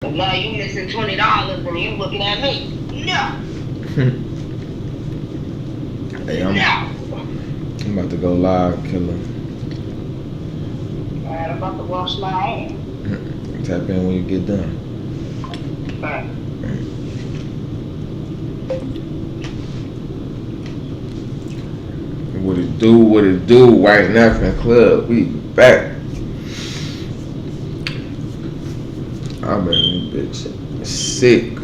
But now you missing $20 and you looking at me. No. Hey, I'm about to go live, killer. Alright, I'm about to wash my ass. Tap in when you get done. Alright. What it do, White Napkin Club, we back. I've been bitch sick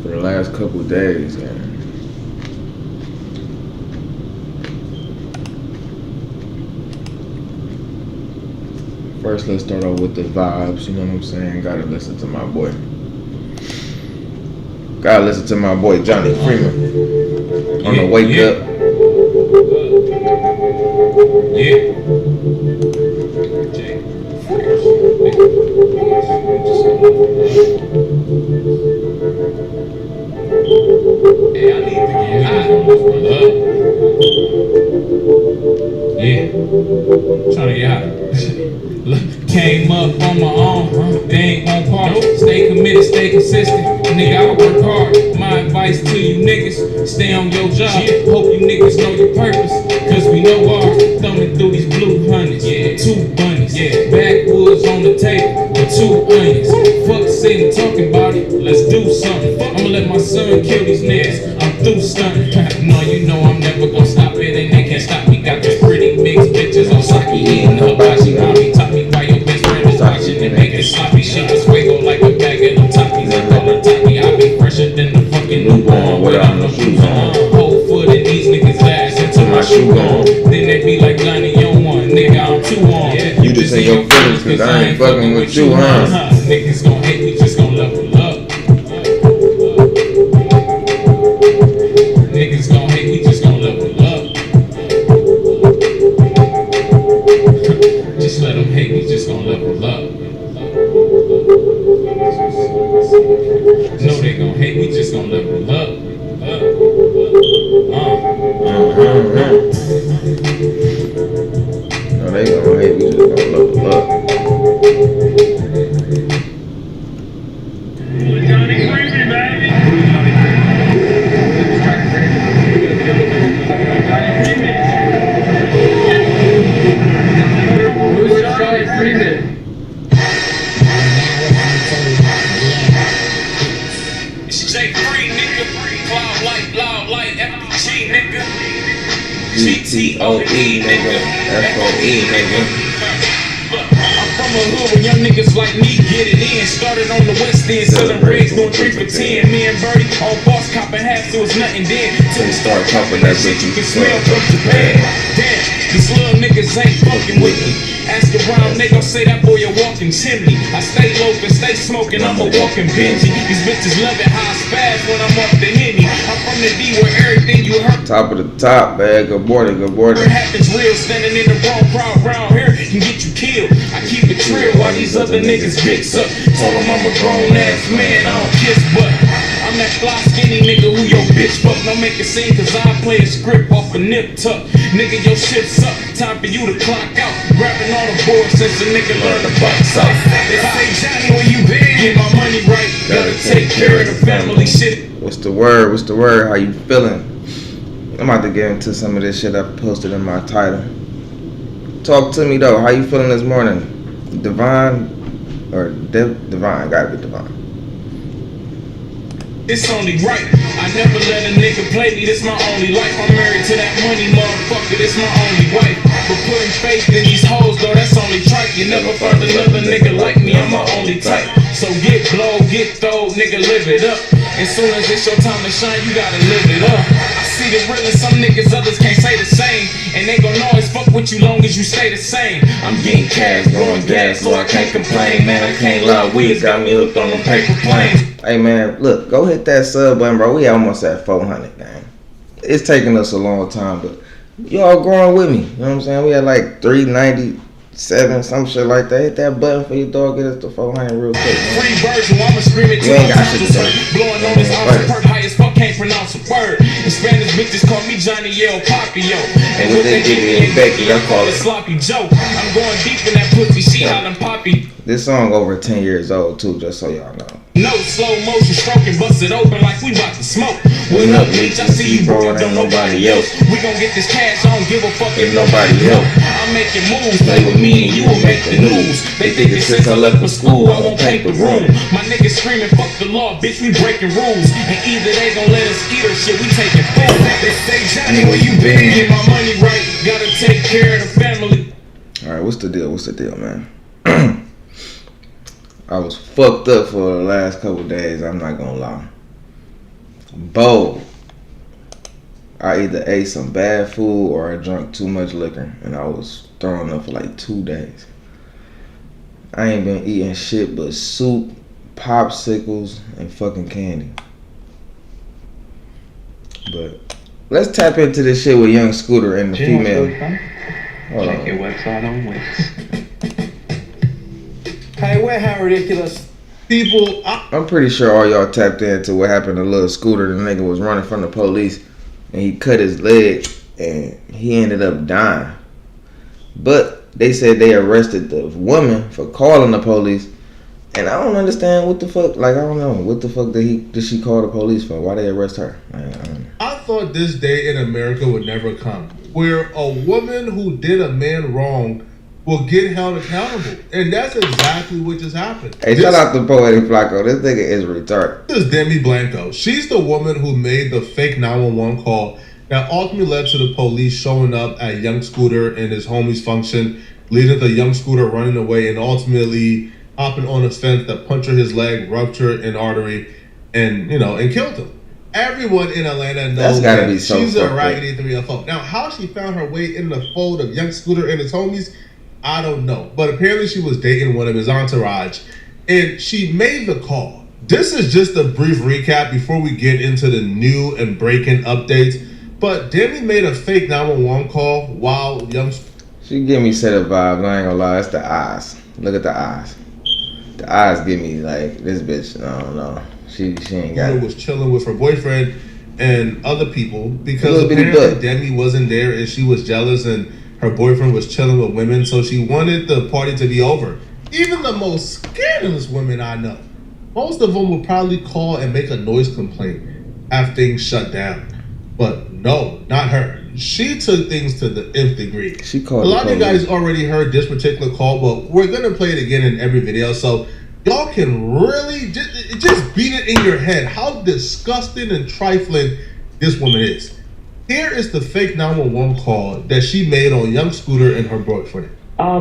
for the last couple of days, man. First, let's start off with the vibes, you know what I'm saying? Gotta listen to my boy. Gotta listen to my boy Johnny Freeman on the wake up. Yeah. Hey, I need to get high on this one up. Yeah. Trying to get high. Came up on my own, they ain't gon' part. Stay committed, stay consistent. Nigga, I work hard. My advice to you niggas, stay on your job. Hope you niggas know your purpose, cause we know ours. Thumbing through these blue hundreds, 2 bunnies. Backwoods on the table with 2 onions. Fuck sitting talking about it, let's do something. I'ma let my son kill these niggas, I'm through stunting. No, you know I'm never gon' stop it, and they can't stop me. Got these pretty mixed bitches on sake eating hibachi. Mommy taught me why your best friend is watching and making sloppy. Shit was fuego like a bag of them Takis. They call her Taki. I be fresher than the fucking newborn without no shoes on. Whole foot in these niggas' ass until my shoe gone. Then they be like, Johnny, you on one, nigga, I'm 2 on. You just say your feelings cause I ain't fucking with you, huh? Niggas gon' hate, we just gon' level up. Niggas gon' hate, we just gon' level up. Just let them hate, we just gon' level up. No, they gon' hate, we just gon' level up. No, they gon' hate, we just gon' level up. Johnny Freeman, baby. Who's Johnny Freeman? It's J3, nigga. Cloud light, loud light, FBG, nigga. GTOE, nigga. FOE, nigga. I'm from a hood where young niggas like me get it in. Started on the west end, selling rigs, doing 3 for 10. Me and Birdie, all boss copping hats, so it's nothing then. Till we start popping that bitch, you can smell from Japan. Damn, these little niggas ain't fucking with me. Ask around, they gon' say that boy a walking chimney. I stay loafing, stay smoking, I'm a walking Benji. These bitches love it how I spaz when I'm off the Henny. I'm from the D where everything you heard. Top of the top, man. Good morning, good morning. It happens real, standing in the wrong crowd round here can get you killed. I keep it real while these other niggas dicks up. Told them I'm a grown ass man, I don't kiss butt. I'm that fly skinny nigga who your bitch fuck. Don't make a scene cause I play a script off a nip tuck. Nigga, your shit's up, time for you to clock out. Grabbing all the boards since a nigga learned to box out. They say, Johnny, where you been? Get my money right, gotta take care of the family shit. What's the word? What's the word? How you feeling? I'm about to get into some of this shit I posted in my title. Talk to me though. How you feeling this morning? Divine or Divine? Gotta be Divine. It's only right. I never let a nigga play me. This my only life. I'm married to that money, motherfucker. This my only wife. But putting faith in these hoes, though, that's only trite. You never found another nigga like me. I'm my only type. So get blow, get throw, nigga, live it up. As soon as it's your time to shine, you gotta live it up. I see the real in some niggas, others can't say the same. And they gon' always fuck with you long as you stay the same. I'm getting cash, blowing gas, so I can't complain. Man, I can't lie, weeds got me hooked on them paper planes. Hey man, look, go hit that sub button, bro. We almost at 400, man. It's taking us a long time, but y'all growing with me. You know what I'm saying? We had like 397, some shit like that. Hit that button for your dog, get us to 400 real quick, man. Free birds, I'ma scream it to You ain't got shit to say. Blowing on this awesome perk, high as fuck, can't pronounce a word. In Spanish, bitches call me Johnny Yell Papio. And what they give me in Becky, I call it Sloppy Joe. I'm going deep in that pussy, she hollin' Poppy. This song over 10 years old too, just so y'all know. No slow motion stroking, bust it open like we about to smoke. What up, Leech? I see you, bro. Don't nobody else. We gon' get this cash. I don't give a fuck if nobody else. I'm making moves. Play with me and you will make the news. They think that since I left for school, I won't paint the room. My niggas screaming, fuck the law, bitch. We breaking rules. And either they gon' let us eat or shit. We taking food. They say, Johnny, where you been? Get my money right. Gotta take care of the family. All right, what's the deal? Man? I was fucked up for the last couple days. I'm not gonna lie. Both. I either ate some bad food or I drank too much liquor, and I was throwing up for like 2 days. I ain't been eating shit but soup, popsicles, and fucking candy. But let's tap into this shit with Young Scooter and the female. Hold Check on. your website on Wix. Hey, we're how ridiculous. People, I'm pretty sure all y'all tapped into what happened to Lil Scooter. The nigga was running from the police and he cut his leg and he ended up dying. But they said they arrested the woman for calling the police. And I don't understand what the fuck. Like, I don't know. What the fuck did she call the police for? Why they arrest her? I thought this day in America would never come, where a woman who did a man wrong will get held accountable. And that's exactly what just happened. Hey, shout out to Poetic Flacco. This nigga is retarded. This is Demi Blanco. She's the woman who made the fake 911 call that ultimately led to the police showing up at Young Scooter and his homies function, leading to Young Scooter running away and ultimately hopping on a fence that punctured his leg, ruptured an artery, and killed him. Everyone in Atlanta knows that be so she's a fucked up. raggedy 3FO. Now, how she found her way in the fold of Young Scooter and his homies, I don't know. But apparently she was dating one of his entourage, and she made the call. This is just a brief recap before we get into the new and breaking updates. But Demi made a fake 911 call while Young... She give me set of vibes. I ain't gonna lie. It's the eyes. Look at the eyes. The eyes give me like, this bitch, I don't know. She ain't got it. Was chilling with her boyfriend and other people because apparently Demi wasn't there and she was jealous and her boyfriend was chilling with women, so she wanted the party to be over. Even the most scandalous women I know, most of them will probably call and make a noise complaint after things shut down. But no, not her. She took things to the nth degree. She called a lot of you guys already heard this particular call, but we're gonna play it again in every video, so y'all can really just beat it in your head how disgusting and trifling this woman is. Here is the fake 911 call that she made on Young Scooter and her boyfriend.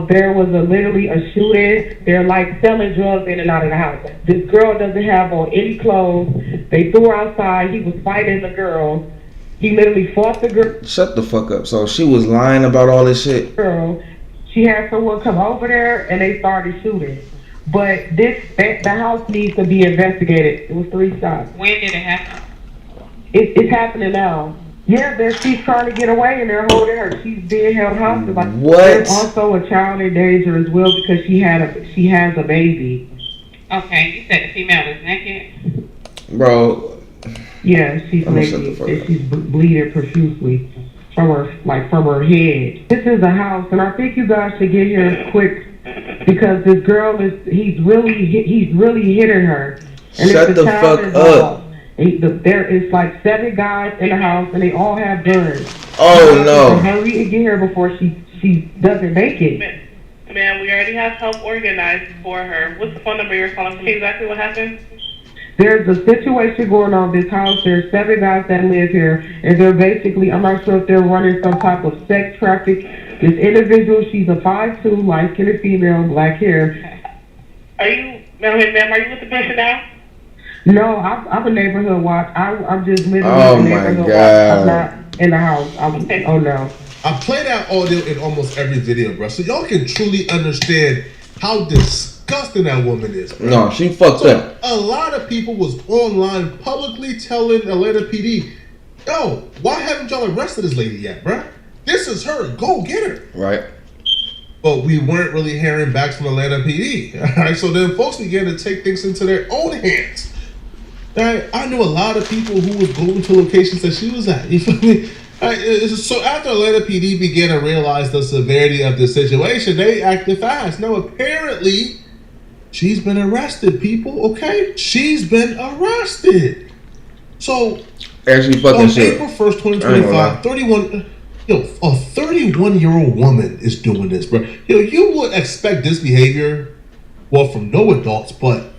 There was literally a shooting. They're like selling drugs in and out of the house. This girl doesn't have on any clothes. They threw her outside. He was fighting the girl. He literally fought the girl. Shut the fuck up. So she was lying about all this shit? Girl, she had someone come over there and they started shooting. But the house needs to be investigated. It was 3 shots. When did it happen? It's happening now. Yeah, she's trying to get away and they're holding her. She's being held hostage. What? There's also a child in danger as well because she has a baby. Okay, you said the female is naked? Bro. Yeah, she's naked and she's bleeding profusely from her head. This is a house, and I think you guys should get here quick because this girl he's really hitting her. And shut the fuck up. There is like 7 guys in the house, and they all have guns. Oh no! Hurry and get here before she doesn't make it. Ma'am, we already have help organized for her. What's the phone number you're calling from? Exactly what happened? There's a situation going on in this house. There's 7 guys that live here, and they're basically, I'm not sure if they're running some type of sex traffic. This individual, she's a 5'2", light-skinned female, black hair. Are you, ma'am, are you with the patient now? No, I'm a neighborhood watch. I'm just living in the neighborhood watch. I'm not in the house. Oh no. I play that audio in almost every video, bro, so y'all can truly understand how disgusting that woman is, bro. No, she fucked up. A lot of people was online publicly telling Atlanta PD, yo, why haven't y'all arrested this lady yet, bro? This is her. Go get her. Right. But we weren't really hearing back from Atlanta PD. All right, so then folks began to take things into their own hands. All right, I knew a lot of people who was going to locations that she was at. You feel me? All right, so after Atlanta PD began to realize the severity of the situation, they acted fast. Now, apparently, She's been arrested, people, okay? She's been arrested. So, actually fucking on shit. April 1st, 2025, 31-year-old woman is doing this, bro. You would expect this behavior, well, from no adults, but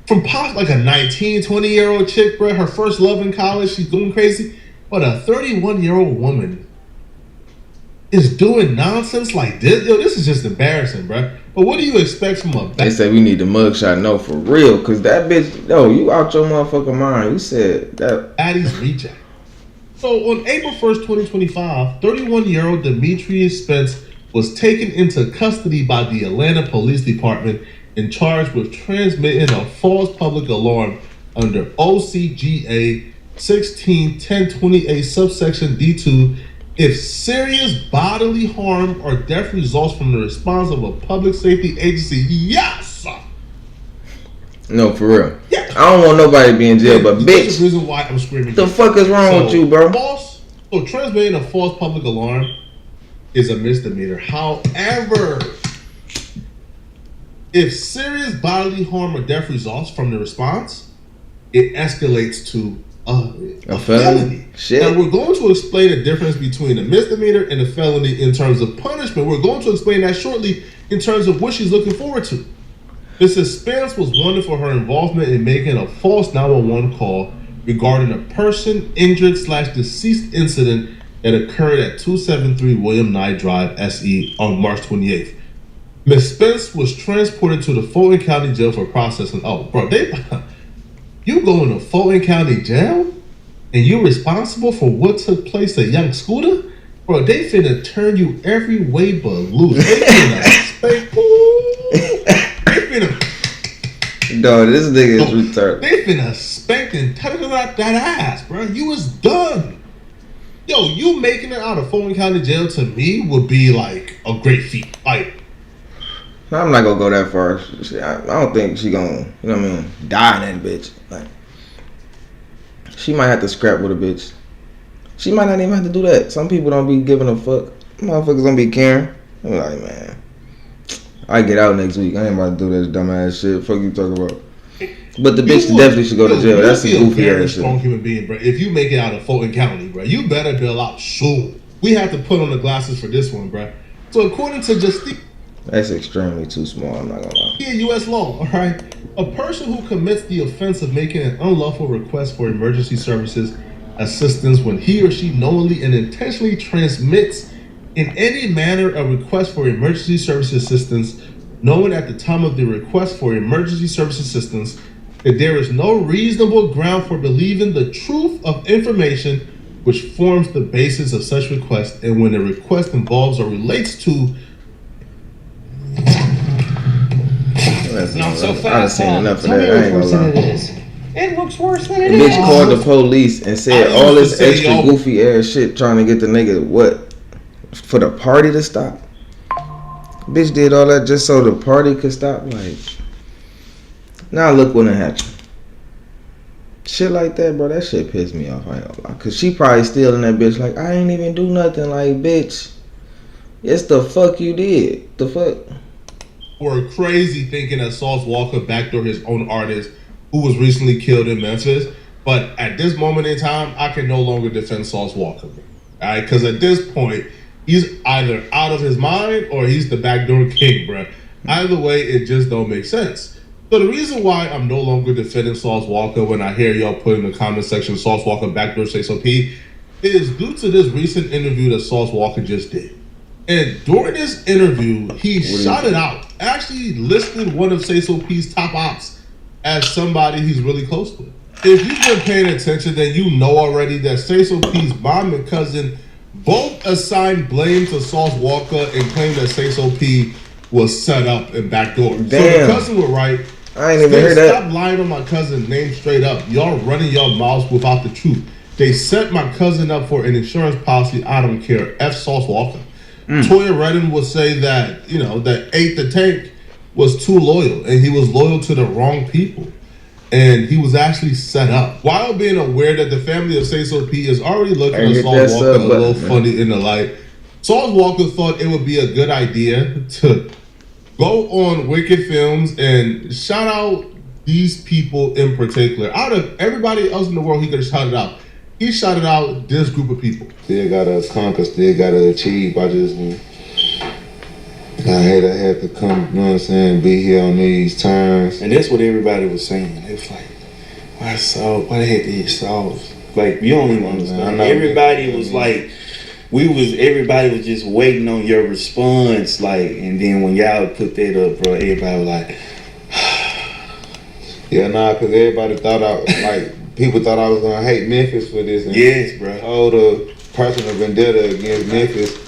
from like a 19, 20-year-old chick, bro, her first love in college, she's going crazy. But a 31-year-old woman is doing nonsense like this. This is just embarrassing, bro. But what do you expect from a... They say we need the mugshot. No, for real. Because that bitch... you out your motherfucking mind. You said that... Addie's reject. So, on April 1st, 2025, 31-year-old Demetrius Spence was taken into custody by the Atlanta Police Department and charged with transmitting a false public alarm under OCGA 16-1028 subsection D2 if serious bodily harm or death results from the response of a public safety agency. Yes! No, for real. Yeah. I don't want nobody to be in jail, but bitch. That's the reason why I'm screaming. The fuck is wrong with you, bro? Transmitting a false public alarm is a misdemeanor. However, if serious bodily harm or death results from the response, it escalates to a felony. Shit. Now we're going to explain the difference between a misdemeanor and a felony in terms of punishment. We're going to explain that shortly in terms of what she's looking forward to. Mrs. Spence was wanted for her involvement in making a false 911 call regarding a person injured/deceased incident that occurred at 273 William Nye Drive, SE on March 28th. Ms. Spence was transported to the Fulton County Jail for processing. Oh, bro, you going to Fulton County Jail and you responsible for what took place at Young Scooter? Bro, they finna turn you every way but loose. They finna spank. They finna. No, this nigga is retarded. They finna spank and tuck out that ass, bro. You was done. Yo, you making it out of Fulton County Jail to me would be like a great feat. Like, I'm not gonna go that far. I don't think she gonna, you know what I mean, die in that bitch. Like, she might have to scrap with a bitch. She might not even have to do that. Some people don't be giving a fuck. Motherfuckers don't be caring. I'm like, man, I get out next week. I ain't about to do this dumbass shit. Fuck you talking about. But the bitch definitely should go to jail. That's a goofy ass shit. Strong human being, bro. If you make it out of Fulton County, bro, you better bail out soon. We have to put on the glasses for this one, bro. So according to Justine, that's extremely too small, I'm not gonna lie. U.S. law, all right? A person who commits the offense of making an unlawful request for emergency services assistance when he or she knowingly and intentionally transmits in any manner a request for emergency service assistance, knowing at the time of the request for emergency service assistance that there is no reasonable ground for believing the truth of information which forms the basis of such request, and when the request involves or relates to not so fast. I've seen enough of that. I ain't gonna lie. It looks worse than it is. The bitch called the police and said all this extra goofy ass shit trying to get the nigga what? For the party to stop? Bitch did all that just so the party could stop? Like, now look what happened. Shit like that, bro, that shit pissed me off. I ain't gonna lie. Cause she probably still in that bitch like, I ain't even do nothing. Like, bitch, it's the fuck you did. The fuck? Were crazy thinking that Sauce Walka backdoored his own artist who was recently killed in Memphis. But at this moment in time, I can no longer defend Sauce Walka. Alright, because at this point, he's either out of his mind or he's the backdoor king, bro. Either way, it just don't make sense. So the reason why I'm no longer defending Sauce Walka when I hear y'all put in the comment section Sauce Walka backdoor SOP is due to this recent interview that Sauce Walka just did. And during this interview, he shot it out. Actually listed one of SOP's top ops as somebody he's really close with. If you've been paying attention, then you know already that SOP's mom and cousin both assigned blame to Sauce Walka and claimed that SOP was set up and backdoored. So the cousin was right. I ain't even heard that. Stop lying on my cousin's name straight up. Y'all running your mouths without the truth. They set my cousin up for an insurance policy. I don't care. F Sauce Walka. Toya Redden would say that, you know, that Ate the Tank was too loyal and he was loyal to the wrong people. And he was actually set up. While being aware that the family of SOP is already looking at Sauce Walka a little funny in the light, Sauce Walka thought it would be a good idea to Go on Wicked Films and shout out these people in particular. Out of everybody else in the world, he could have shouted out. He shouted out this group of people. Still gotta conquer, still gotta achieve. I had to come, you know what I'm saying, be here on these terms. And that's what everybody was saying. It was like, why they had to eat sauce? Like, you don't even understand. Everybody was like, everybody was just waiting on your response. Like, and then when y'all put that up, bro, everybody was like, yeah, cause everybody thought people thought I was gonna hate Memphis for this. And yes, bro. Hold a personal vendetta against Memphis.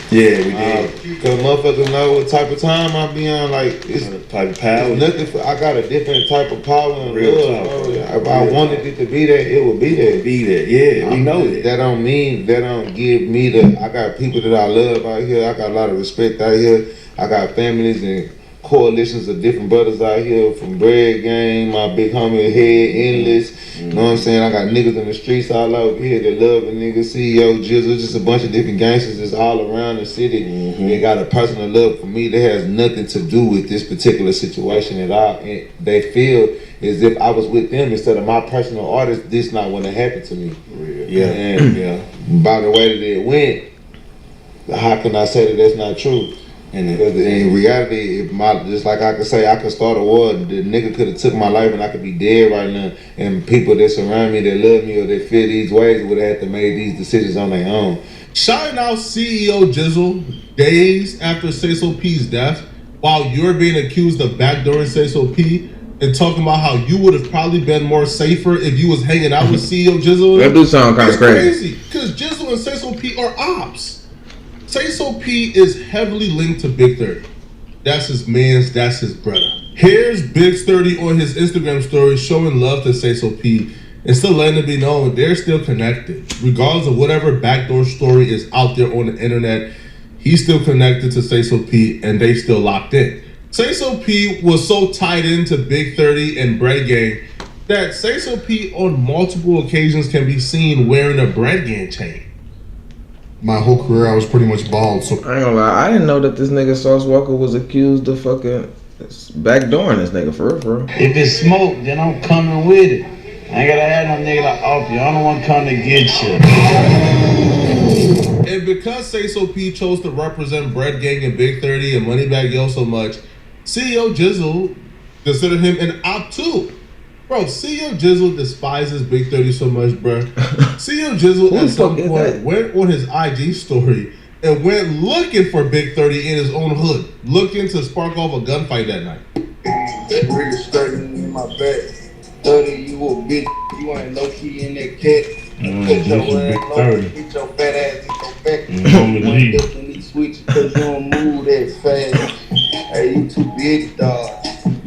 Yeah, we did. Cause motherfuckers know what type of time I be on. Like, it's type of power. Nothing. I got a different type of power and Real love. talk, If I wanted it to be there, it would be there. Yeah, we know that. That don't give me the. I got people that I love out here. I got a lot of respect out here. I got families and coalitions of different brothers out here from Bread Gang, my big homie Head Endless. You know what I'm saying? I got niggas in the streets all over here that love a nigga, CEO, Jizzle, just a bunch of different gangsters that's all around the city. They got a personal love for me that has nothing to do with this particular situation at all. And they feel as if I was with them instead of my personal artist, this not want to happen to me. Yeah. And by the way that it went, how can I say that that's not true? And in reality, just like I could say, I could start a war. The nigga could have took my life and I could be dead right now. And people that surround me, that love me or that feel these ways would have to make these decisions on their own. Shouting out CEO Jizzle days after Say So P's death, while you're being accused of backdooring Say So P, and talking about how you would have probably been more safer if you was hanging out with CEO Jizzle. That do sound kind of crazy. Because Jizzle and Say So P are ops. Say So P is heavily linked to Big 30. That's his mans, that's his brother. Here's Big 30 on his Instagram story showing love to Say So P and still letting it be known they're still connected. Regardless of whatever backdoor story is out there on the internet, he's still connected to Say So P and they still locked in. Say So P was so tied into Big 30 and Bread Gang that Say So P on multiple occasions can be seen wearing a Bread Gang chain. My whole career, I was pretty much bald. So I ain't gonna lie, I didn't know that this nigga Sauce Walka was accused of fucking backdooring this nigga for real. If it's smoke, then I'm coming with it. I ain't gotta have no nigga to off you. I don't want to come to get you. And because Say So P chose to represent Bread Gang and Big 30 and Moneybagg Yo so much, CEO Jizzle considered him an op too. Bro, CEO Jizzle despises Big 30 so much, bro. CEO Jizzle at some point went on his IG story and went looking for Big 30 in his own hood, looking to spark off a gunfight that night. That rig is starting in my back. 30, you a bitch. You ain't low key in that cat. Get your ass low, get your fat ass in your back. You ain't definitely switch because you don't move that fast. Hey, you too big, dog.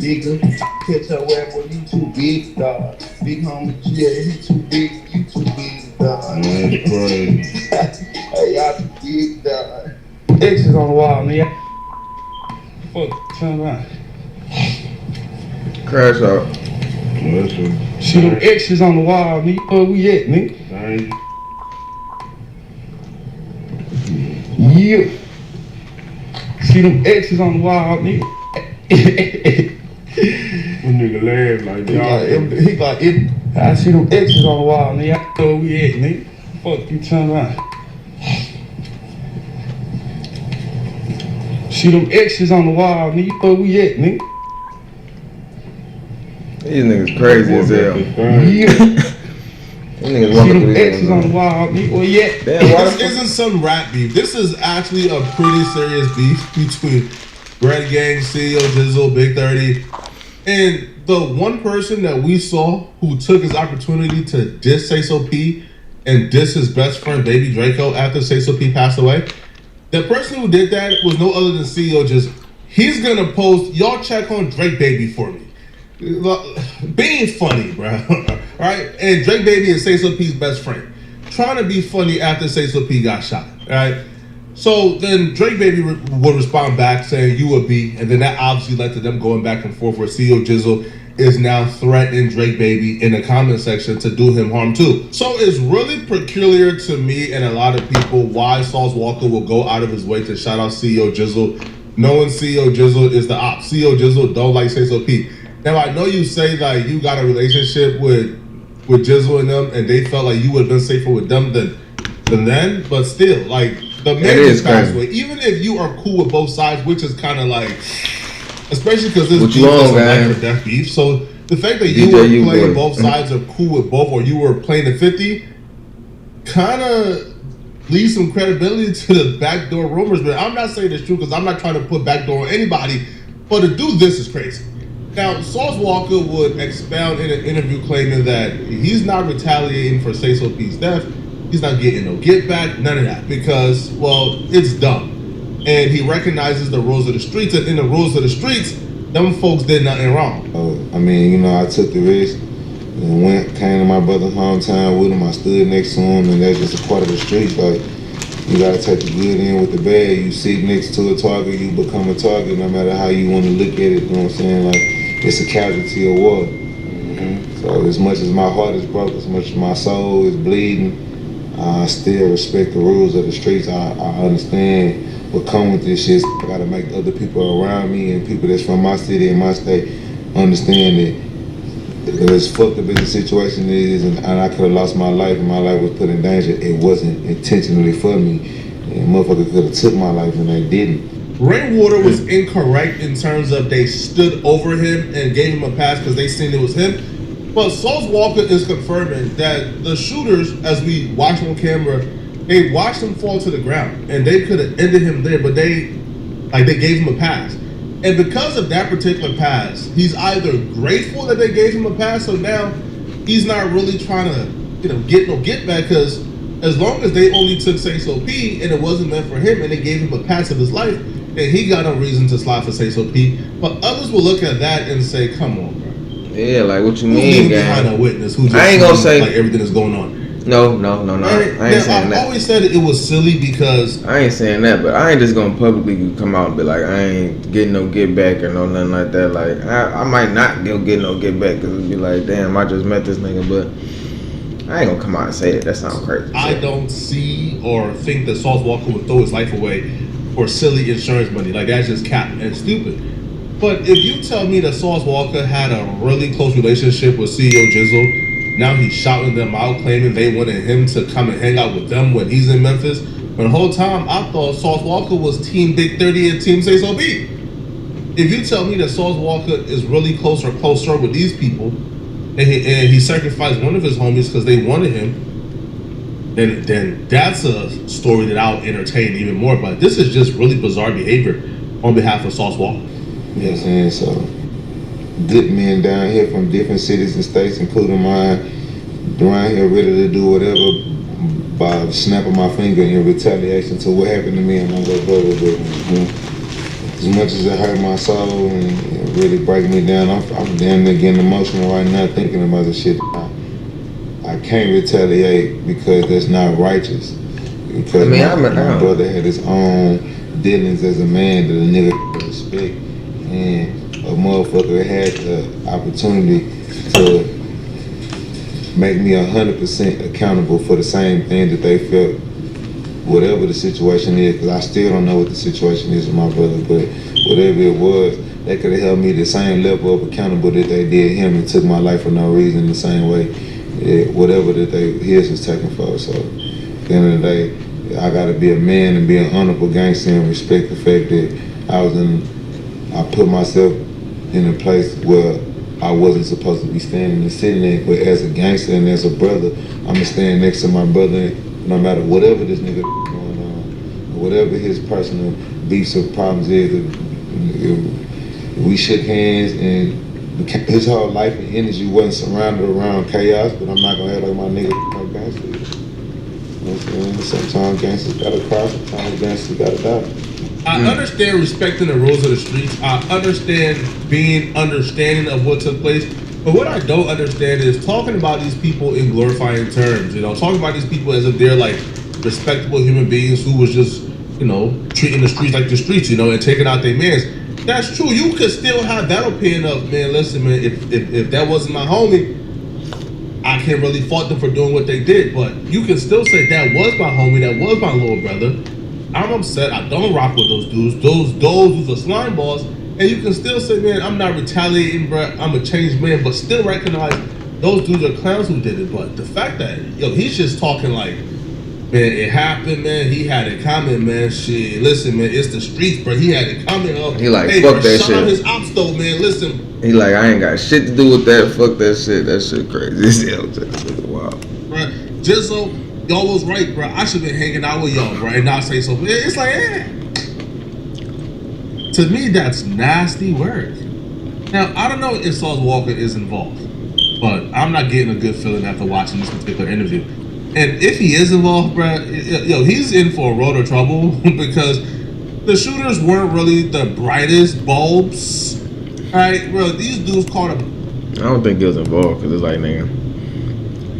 Nigga, catch your ass when you too big, dog. Big homie, yeah, he too big, you too big, dog. Hey, y'all too big, dog. X's on the wall, nigga. Fuck, turn around. Crash out. See them X's on the wall, nigga. Where we at, nigga? Yeah. See them X's on the wall, nigga. Nigga laugh like that. He like it. I see them X's on the wall, nigga. Where we at, nigga? Fuck, you turn around. See them X's on the wall, nigga. Where we at, nigga? These niggas crazy as hell. Yeah. Niggas see them X's on the wall, nigga. Where you at? This isn't some rap beef. This is actually a pretty serious beef between Bread Gang, CEO Jizzle, Big 30, and the one person that we saw who took his opportunity to diss Say So P and diss his best friend Baby Draco after Say So P passed away. The person who did that was no other than CEO Jizzle. He's gonna post, y'all check on Drake Baby for me. Being funny, bro. Right? And Drake Baby is Say So P's best friend. Trying to be funny after Say So P got shot. Right? So then Drake Baby would respond back saying you a B, and then that obviously led to them going back and forth where CEO Jizzle is now threatening Drake Baby in the comment section to do him harm too. So it's really peculiar to me and a lot of people why Sauce Walka will go out of his way to shout out CEO Jizzle knowing CEO Jizzle is the op. CEO Jizzle don't like Say So P. Now I know you say like you got a relationship with Jizzle and them, and they felt like you would have been safer with them than then. But still, like the man is passed away. Even if you are cool with both sides, which is kind of like, especially because this beef is a life or death beef. So the fact that you were playing both sides are cool with both, or you were playing the 50, kind of leaves some credibility to the backdoor rumors. But I'm not saying it's true because I'm not trying to put backdoor on anybody. But to do this is crazy. Now, Sauce Walka would expound in an interview claiming that he's not retaliating for Say So P's death. He's not getting no get back, none of that, because, well, it's dumb. And he recognizes the rules of the streets, and in the rules of the streets, them folks did nothing wrong. I mean, you know, I took the risk and came to my brother's hometown with him. I stood next to him, and that's just a part of the streets. Like, you gotta take the good in with the bad. You sit next to a target, you become a target, no matter how you want to look at it. You know what I'm saying? Like, it's a casualty of war. So as much as my heart is broke, as much as my soul is bleeding, I still respect the rules of the streets. I understand what come with this shit. I gotta make other people around me and people that's from my city and my state understand that as fucked up as the situation is, and I could have lost my life and my life was put in danger, it wasn't intentionally for me. And motherfucker could have took my life and they didn't. Rainwater was incorrect in terms of they stood over him and gave him a pass because they seen it was him. But Sauce Walka is confirming that the shooters, as we watched on camera, they watched him fall to the ground and they could have ended him there, but they gave him a pass. And because of that particular pass, he's either grateful that they gave him a pass, so now he's not really trying to, get no get back, because as long as they only took Say So P and it wasn't meant for him and they gave him a pass of his life, and he got no reason to slide for Say So P. But others will look at that and say, come on, bro. Yeah, like what you mean, guy? Behind a witness who just I ain't gonna say like everything is going on. No. I ain't saying that. I always said it was silly because I ain't saying that, but I ain't just gonna publicly come out and be like, I ain't getting no get back or no nothing like that. Like I might not go get no get back because it'd be like, damn, I just met this nigga, but I ain't gonna come out and say that. That sounds crazy. I don't see or think that Sauce Walka would throw his life away for silly insurance money. Like that's just cap and stupid. But if you tell me that Sauce Walka had a really close relationship with CEO Jizzle, now he's shouting them out, claiming they wanted him to come and hang out with them when he's in Memphis. But the whole time, I thought Sauce Walka was Team Big 30 and Team Say So P. If you tell me that Sauce Walka is really closer with these people, and he sacrificed one of his homies because they wanted him, then that's a story that I'll entertain even more. But this is just really bizarre behavior on behalf of Sauce Walka. You know what I'm saying? So, good men down here from different cities and states, including mine, around here ready to do whatever by snapping my finger in retaliation to what happened to me and my little brother. But as much as it hurt my soul and it really break me down, I'm damn near getting emotional right now thinking about the shit. I can't retaliate because that's not righteous. Because my brother had his own dealings as a man that a nigga respect. And a motherfucker had the opportunity to make me 100% accountable for the same thing that they felt, whatever the situation is, because I still don't know what the situation is with my brother, but whatever it was, they could have held me the same level of accountable that they did him and took my life for no reason the same way, whatever that his was taken for. So at the end of the day, I gotta be a man and be an honorable gangster and respect the fact that I put myself in a place where I wasn't supposed to be standing and sitting there, but as a gangster and as a brother, I'ma stand next to my brother no matter whatever this nigga going on, or whatever his personal beefs or problems is. We shook hands and his whole life and energy wasn't surrounded around chaos, but I'm not gonna act like my nigga no gangster. You know what I'm saying? Sometimes gangsters gotta cry, sometimes gangsters gotta die. I understand respecting the rules of the streets. I understand being understanding of what took place. But what I don't understand is talking about these people in glorifying terms. Talking about these people as if they're like respectable human beings who was just, treating the streets like the streets, and taking out their mans. That's true. You could still have that opinion of, man, listen, man, if that wasn't my homie, I can't really fault them for doing what they did. But you can still say that was my homie, that was my little brother. I'm upset. I don't rock with those dudes. Those dudes are slime balls. And you can still say, man, I'm not retaliating, bro. I'm a changed man, but still recognize those dudes are clowns who did it. But the fact that, he's just talking like, man, it happened, man. He had it coming, man. Shit, listen, man, it's the streets, bro. He had it coming up. He like, hey, fuck bro, that shut shit. Out his ops though, man. Listen. He like, I ain't got shit to do with that. Fuck that shit. That shit crazy as hell. Wow. Bro, Jizzle, y'all was right, bro. I should have been hanging out with y'all, bro, and not say so. It's like, to me, that's nasty work. Now, I don't know if Sauce Walka is involved, but I'm not getting a good feeling after watching this particular interview. And if he is involved, bro, he's in for a road of trouble because the shooters weren't really the brightest bulbs. Alright, bro, these dudes caught him. I don't think he was involved because it's like, nigga,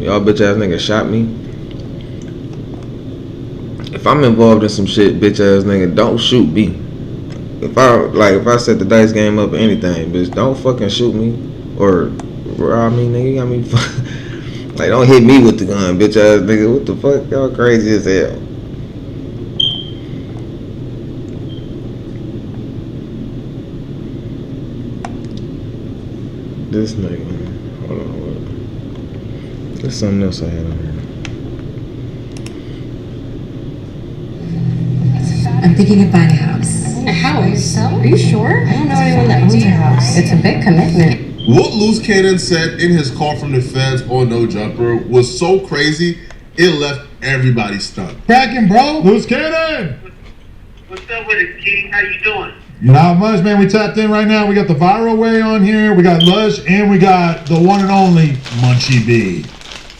y'all bitch ass nigga shot me. If I'm involved in some shit, bitch ass nigga, don't shoot me. If I set the dice game up or anything, bitch, don't fucking shoot me or rob me, nigga. You got me like, don't hit me with the gun, bitch ass nigga. What the fuck? Y'all crazy as hell. This nigga, hold on, what? There's something else I had on here. I'm thinking of buying a house. A house? Are you sure? I don't know anyone that owns a house. It's a big commitment. What Loose Cannon said in his call from the feds on No Jumper was so crazy, it left everybody stunned. Cracking, bro. Loose Cannon. What's up with it, King? How you doing? Not much, man. We tapped in right now. We got the Viral Way on here. We got Lush, and we got the one and only Munchie B.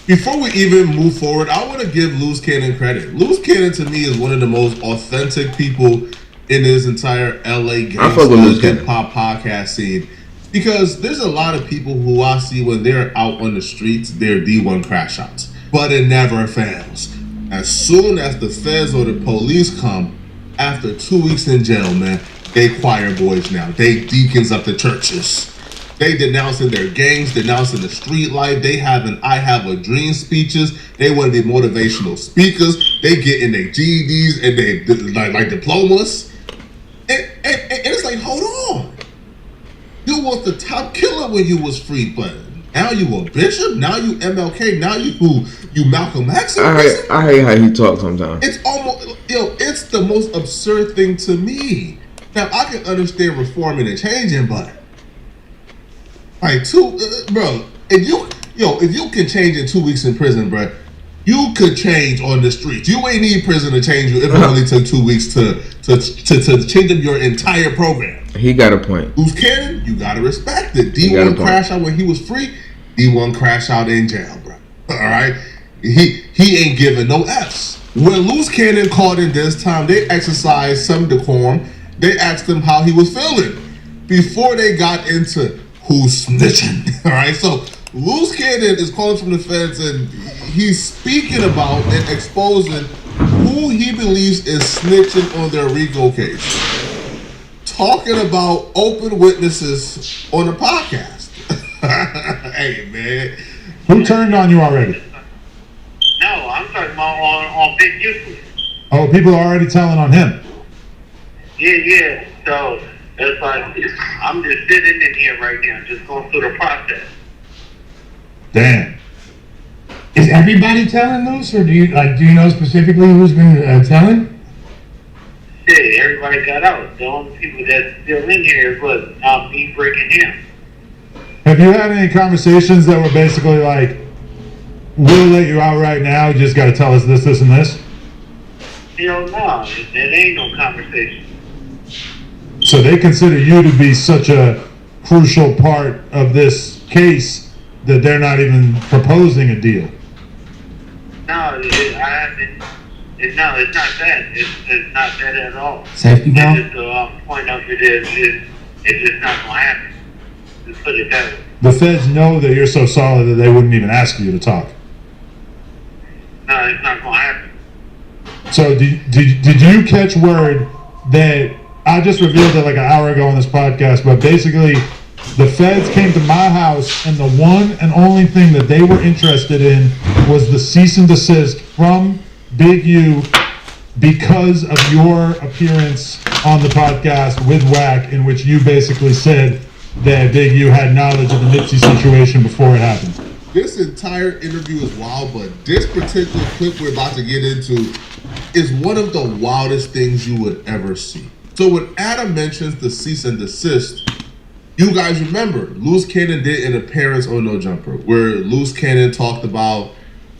Before we even move forward, I want to give Loose Cannon credit. Loose Cannon to me is one of the most authentic people in this entire LA hip hop podcast scene. Because there's a lot of people who I see when they're out on the streets, they're D1 crash outs. But it never fails. As soon as the feds or the police come, after 2 weeks in jail, man, they choir boys now. They deacons of the churches. They denouncing their gangs, denouncing the street life. They having I Have a Dream speeches. They want to be motivational speakers. They get in their GEDs and they like diplomas. And it's like, hold on. You was the top killer when you was free, but now you a bishop. Now you MLK. Now you Malcolm X. I hate how he talks sometimes. It's almost it's the most absurd thing to me. Now I can understand reforming and changing, but like bro, if you can change in 2 weeks in prison, bro, you could change on the streets. You ain't need prison to change you if it only took 2 weeks to change up your entire program. He got a point. Loose Cannon, you gotta respect it. D1 crash out when he was free. D1 crash out in jail, bro. All right, he ain't giving no Fs. When Loose Cannon called in this time, they exercised some decorum. They asked him how he was feeling before they got into who's snitching. All right, so Loose Cannon is calling from the feds and he's speaking about and exposing who he believes is snitching on their RICO case. Talking about open witnesses on a podcast. Hey, man. Who turned on you already? No, I'm talking about on Bake Young. Oh, people are already telling on him. Yeah. So it's like I'm just sitting in here right now, just going through the process. Damn. Is everybody telling Loose, or do you know specifically who's been telling? Shit, everybody got out. The only people that's still in here was me breaking him. Have you had any conversations that were basically like, we'll let you out right now, you just got to tell us this, this, and this? Hell no, there ain't no conversation. So they consider you to be such a crucial part of this case that they're not even proposing a deal. No, it's not that. It's not that at all. Safety belt? It's just the point of it is it's just not going to happen. Just put it that way. The feds know that you're so solid that they wouldn't even ask you to talk. No, it's not going to happen. So did you catch word that I just revealed it like an hour ago on this podcast, but basically the feds came to my house and the one and only thing that they were interested in was the cease and desist from Big U because of your appearance on the podcast with Wack, in which you basically said that Big U had knowledge of the Nipsey situation before it happened. This entire interview is wild, but this particular clip we're about to get into is one of the wildest things you would ever see. So when Adam mentions the cease and desist, you guys remember Loose Cannon did an appearance on No Jumper, where Loose Cannon talked about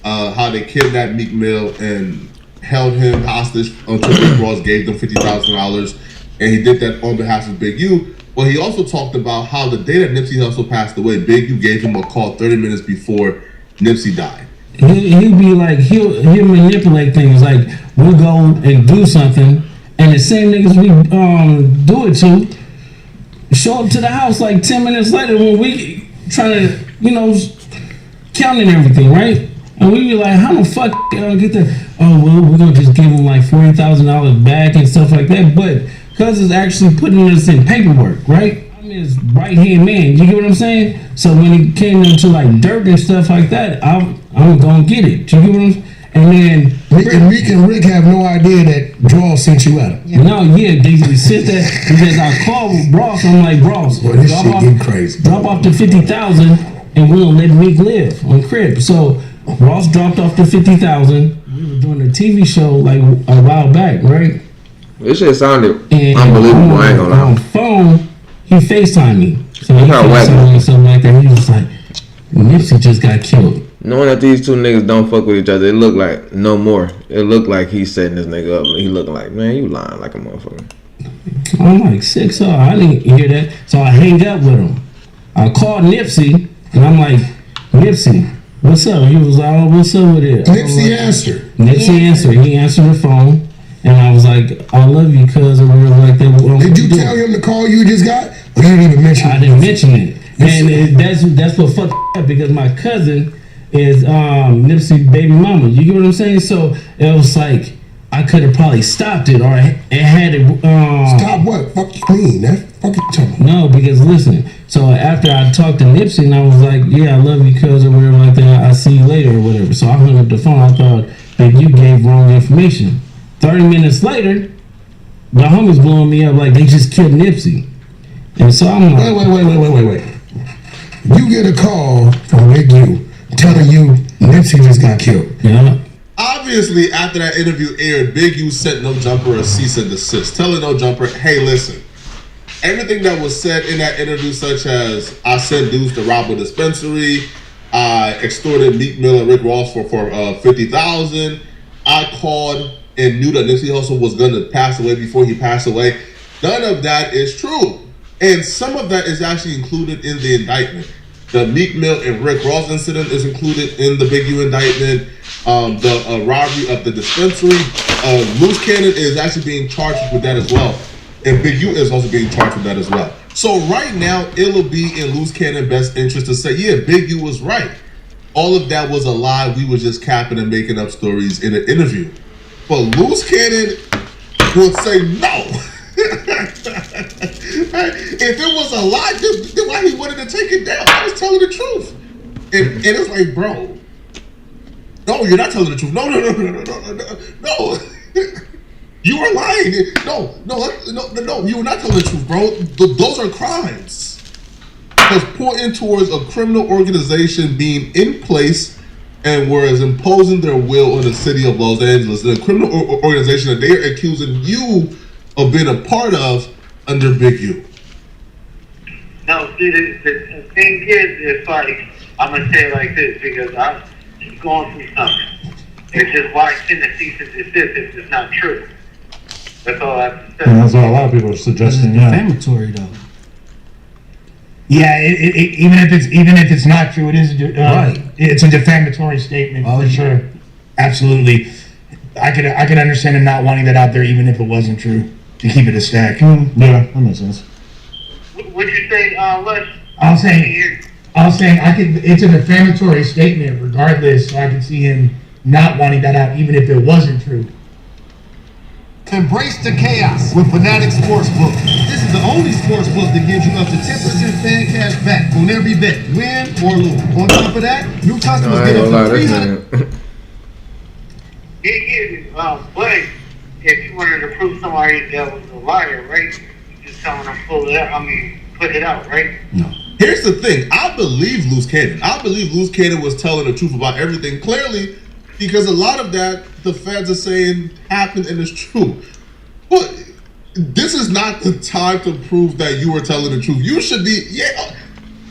how they kidnapped Meek Mill and held him hostage until Rick Ross gave them $50,000, and he did that on behalf of Big U. Well, he also talked about how the day that Nipsey Hussle passed away, Big U gave him a call 30 minutes before Nipsey died. He'll be like, he'll manipulate things. Like, we'll go and do something, and the same niggas we do it to show up to the house like 10 minutes later when we trying to, counting everything, right? And we be like, how the fuck get that? Oh, well, we're going to just give him like $40,000 back and stuff like that. But because it's actually putting us in paperwork, right? I'm his right-hand man. You get what I'm saying? So when it came into like Durk and stuff like that, I'm going to get it. You get what I'm saying? And then Meek and Rick have no idea that Draw sent you out. No, yeah, they said that because I called Ross. I'm like, Ross, boy, this shit getting crazy. Drop off the 50,000 and we'll let Meek live on crib. So Ross dropped off the 50,000. We were doing a TV show like a while back, right? This shit sounded unbelievable. I ain't gonna lie. On phone, he FaceTimed me. So he How FaceTimed me or something like that. He was like, Nipsey just got killed. Knowing that these two niggas don't fuck with each other, it look like no more. It looked like he's setting this nigga up. He looking like, man, you lying like a motherfucker. I'm like 6 I didn't hear that. So I hang up with him. I called Nipsey and I'm like, Nipsey, what's up? He was like, oh, what's up with it? Nipsey answered. Nipsey answered. He answered the phone. And I was like, I love you, cuz, or whatever like that. Did you tell him the call you just got? Or you didn't even mention it? I didn't mention it. And that's what fucked up, because my cousin is Nipsey's baby mama. You get what I'm saying? So it was like, I could have probably stopped it, or it had it. Stop what? Fuck you mean? That fucking talking. No, because listen. So after I talked to Nipsey, and I was like, yeah, I love you, cuz, or whatever like that. I'll see you later, or whatever. So I hung up the phone. I thought that you gave wrong information. 30 minutes later, the homies blowing me up like they just killed Nipsey. And so I'm like, wait. You get a call from Big U telling you Nipsey just got killed. Yeah. Obviously, after that interview aired, Big U sent No Jumper a cease and desist, telling No Jumper, hey, listen, everything that was said in that interview, such as I sent dudes to rob a dispensary, I extorted Meek Mill and Rick Ross for $50,000, I called and knew that Nipsey Hussle was going to pass away before he passed away. None of that is true. And some of that is actually included in the indictment. The Meek Mill and Rick Ross incident is included in the Big U indictment. The robbery of the dispensary. Loose Cannon is actually being charged with that as well. And Big U is also being charged with that as well. So right now, it'll be in Loose Cannon's best interest to say, yeah, Big U was right. All of that was a lie. We were just capping and making up stories in an interview. But Loose Cannon would say no. If it was a lie, then why he wanted to take it down? I was telling the truth. And it's like, bro, no, you're not telling the truth. No. You are lying. No, you are not telling the truth, bro. Those are crimes. Because pointing towards a criminal organization being in place and whereas imposing their will on the city of Los Angeles, the criminal organization that they are accusing you of being a part of under Big U. No, see, the thing is, it's like, I'm going to say it like this, because I'm going through something. It's just why send the cease and desist if it's not true. That's all I have to say. And that's what a lot of people are suggesting, yeah. Defamatory, though. Yeah, even if it's not true, it is right. It's a defamatory statement for sure. Absolutely, I could understand him not wanting that out there, even if it wasn't true, to keep it a stack. Yeah, that makes sense. Would you say, Les? I'll say it's a defamatory statement, regardless. So I can see him not wanting that out, even if it wasn't true. Embrace the chaos with Fanatic Sportsbook. This is the only sportsbook that gives you up to 10% fan cash back on every bet, win or lose. On top of that, new customers get up to $300. Blake, if you wanted to prove somebody that was a liar, right? You just tell them to pull it out. Put it out, right? No. Here's the thing. I believe Loose Cannon. I believe Loose Cannon was telling the truth about everything clearly, because a lot of that the feds are saying happened and is true. But this is not the time to prove that you were telling the truth. You should be,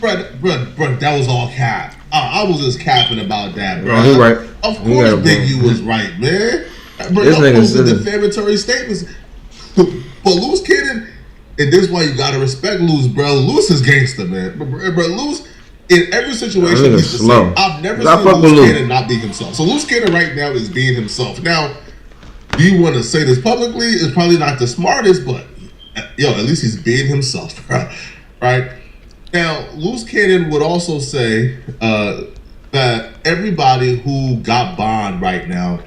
bruh, that was all cap. I was just capping about that, bro. He right. Of course, Big U was right, man. Bro, those are defamatory statements. But Loose Cannon, and this is why you gotta respect Loose, bro. Loose is gangster, man. Bro, Loose, in every situation, he's the same. I've never seen Loose Cannon not be himself. So Loose Cannon right now is being himself. Now, do you want to say this publicly? It's probably not the smartest, but yo, at least he's being himself, bro. Right? Now, Loose Cannon would also say that everybody who got bond right now,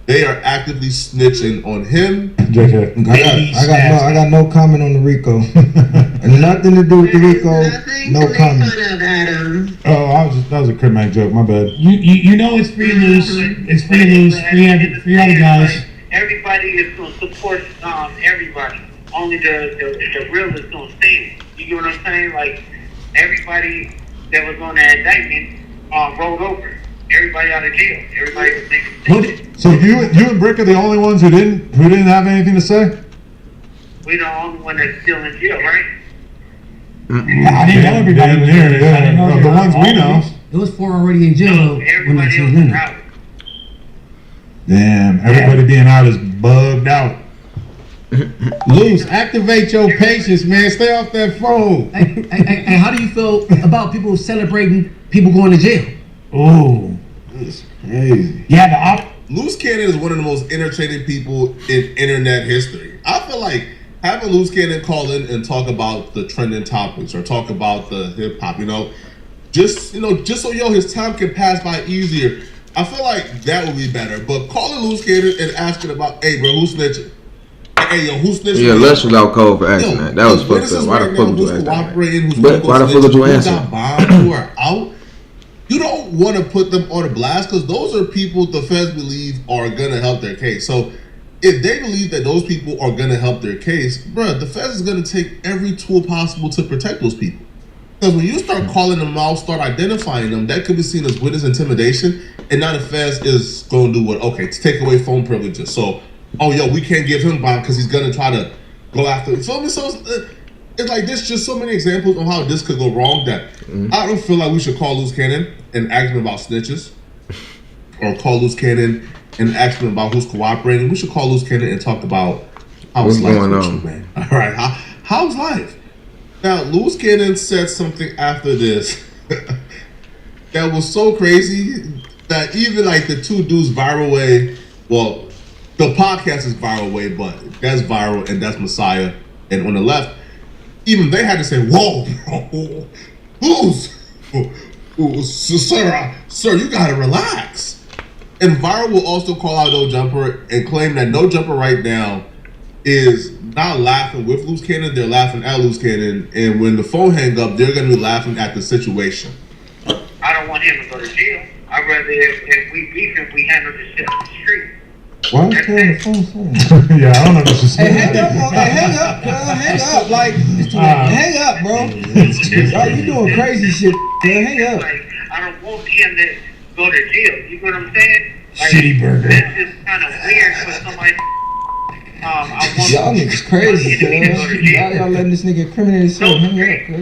they are actively snitching on him. JK. I got no comment on the Rico. Nothing to do with the Rico. No comment. Oh, that was a Crip Mac joke. My bad. You know it's free loose. It's free loose. Free other guys. Everybody is going to support everybody. Only the real is going to stand. You get what I'm saying? Like, everybody that was on that indictment rolled over. Everybody out of jail. Everybody was making. So you and Bricc are the only ones who didn't have anything to say? We the only one that's still in jail, right? I didn't know everybody was there. Yeah. The ones we know. There was 4 already in jail when I was in out. Damn, everybody being out is bugged out. Loose, activate your patience, man. Stay off that phone. Hey, how do you feel about people celebrating people going to jail? Oh, that's crazy. Yeah, Loose Cannon is one of the most entertaining people in internet history. I feel like having Loose Cannon call in and talk about the trending topics or talk about the hip hop, just so his time can pass by easier. I feel like that would be better. But calling Loose Cannon and asking about, hey, bro, who's snitching? Hey, yo, who's snitching? Yeah, Les was out cold for asking that. That was fucked up. Why the fuck would you ask that? Why the fuck would you answer? Who got bombed, who are out? You don't want to put them on a blast because those are people the feds believe are going to help their case. So if they believe that those people are going to help their case, bruh, the feds is going to take every tool possible to protect those people. Because when you start calling them out, start identifying them, that could be seen as witness intimidation. And now the feds is going to do what? Okay, to take away phone privileges. So, we can't give him bond because he's going to try to go after. You feel me? So it's like there's just so many examples of how this could go wrong that I don't feel like we should call Loose Cannon and ask him about snitches, or call Loose Cannon and ask him about who's cooperating. We should call Loose Cannon and talk about how's life going on, man. All right, how's life? Now, Loose Cannon said something after this that was so crazy that even like the two dudes viral way. Well, the podcast is viral way, but that's viral and that's Messiah. And on the left, even they had to say, "Whoa, bro, sir, you gotta relax." And Viral will also call out No Jumper and claim that No Jumper right now is not laughing with Loose Cannon, they're laughing at Loose Cannon, and when the phone hang up, they're gonna be laughing at the situation. I don't want him to go to jail. I'd rather if we beef him, we handle this shit on the street. Why is Karen the phone saying? Yeah, I don't know what she's saying. Hey, hang up, hang up, like, hang up, bro. You doing crazy shit, man. Hang up. Like, I don't want him to go to jail. You know what I'm saying? Like, Shitty burger. That's just kind of weird for somebody. Y'all niggas crazy, cuz. Y'all letting this nigga incriminate himself. Hang up, cuz.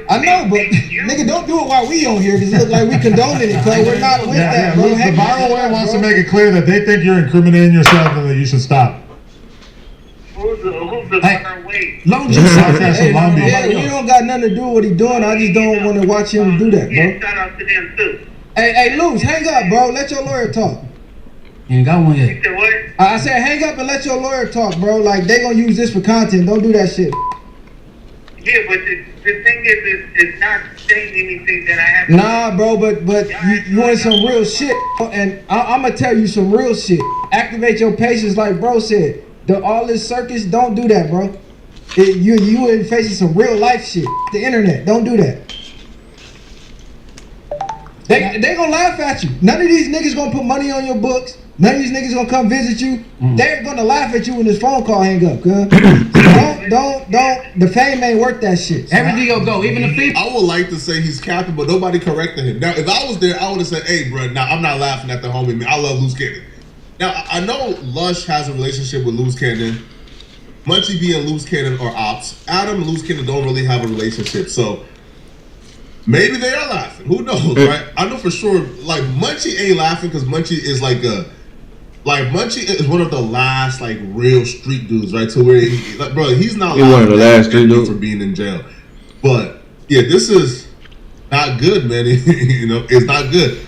I know, but nigga, don't do it while we on here, because it look like we condoning it, cuz. We're not with that, bro. The Viral Way wants to make it clear that they think you're incriminating yourself and that you should stop. Who's the Viral Way? Long yeah, you don't got nothing to do with what he doing. I just don't want to watch him do that, bro. Yeah, shout out to them, too. Hey, Loose, hang up, bro. Let your lawyer talk. You ain't got one yet. You said what? I said hang up and let your lawyer talk, bro. Like, they gonna use this for content. Don't do that shit. Yeah, but the thing is, it's not saying anything that I have to. Nah, bro, but you want some real shit, and I'm gonna tell you some real shit. Activate your patience, like bro said. All this circus, don't do that, bro. You in facing some real life shit. The internet, don't do that. They gonna laugh at you. None of these niggas gonna put money on your books. None of these niggas gonna come visit you. They're gonna laugh at you when this phone call hang up, cuz. don't. The fame ain't worth that shit. Everything will go, even the people. I would like to say he's capping, but nobody corrected him. Now, if I was there, I would have said, hey, bro, now I'm not laughing at the homie, man. I love Loose Cannon. Now, I know Lush has a relationship with Loose Cannon. Munchie B and Loose Cannon are ops. Adam and Loose Cannon don't really have a relationship, so maybe they are laughing. Who knows, right? I know for sure, like, Munchie ain't laughing because Munchie is Munchie is one of the last, like, real street dudes, right? To where, he's not laughing one of the last street dudes for being in jail. But, yeah, this is not good, man. It's not good.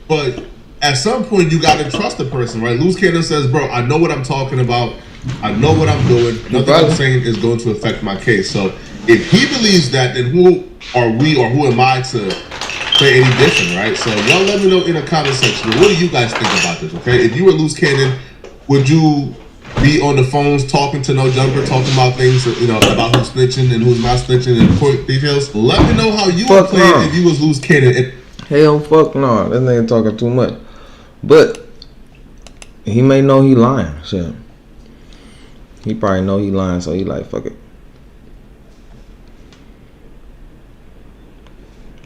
But at some point, you got to trust the person, right? Loose Cannon says, bro, I know what I'm talking about. I know what I'm doing. Nothing I'm saying is going to affect my case. So if he believes that, then who are we or who am I to say any different, right? So y'all let me know in the comment section. What do you guys think about this, okay? If you were Loose Cannon, would you be on the phones talking to No Jumper, talking about things, about who's snitching and who's not snitching and court details? Let me know how you would play it if you was Loose Cannon. Hell, fuck no. That nigga talking too much. But he may know he lying. Shit. He probably know he lying, so he like, fuck it.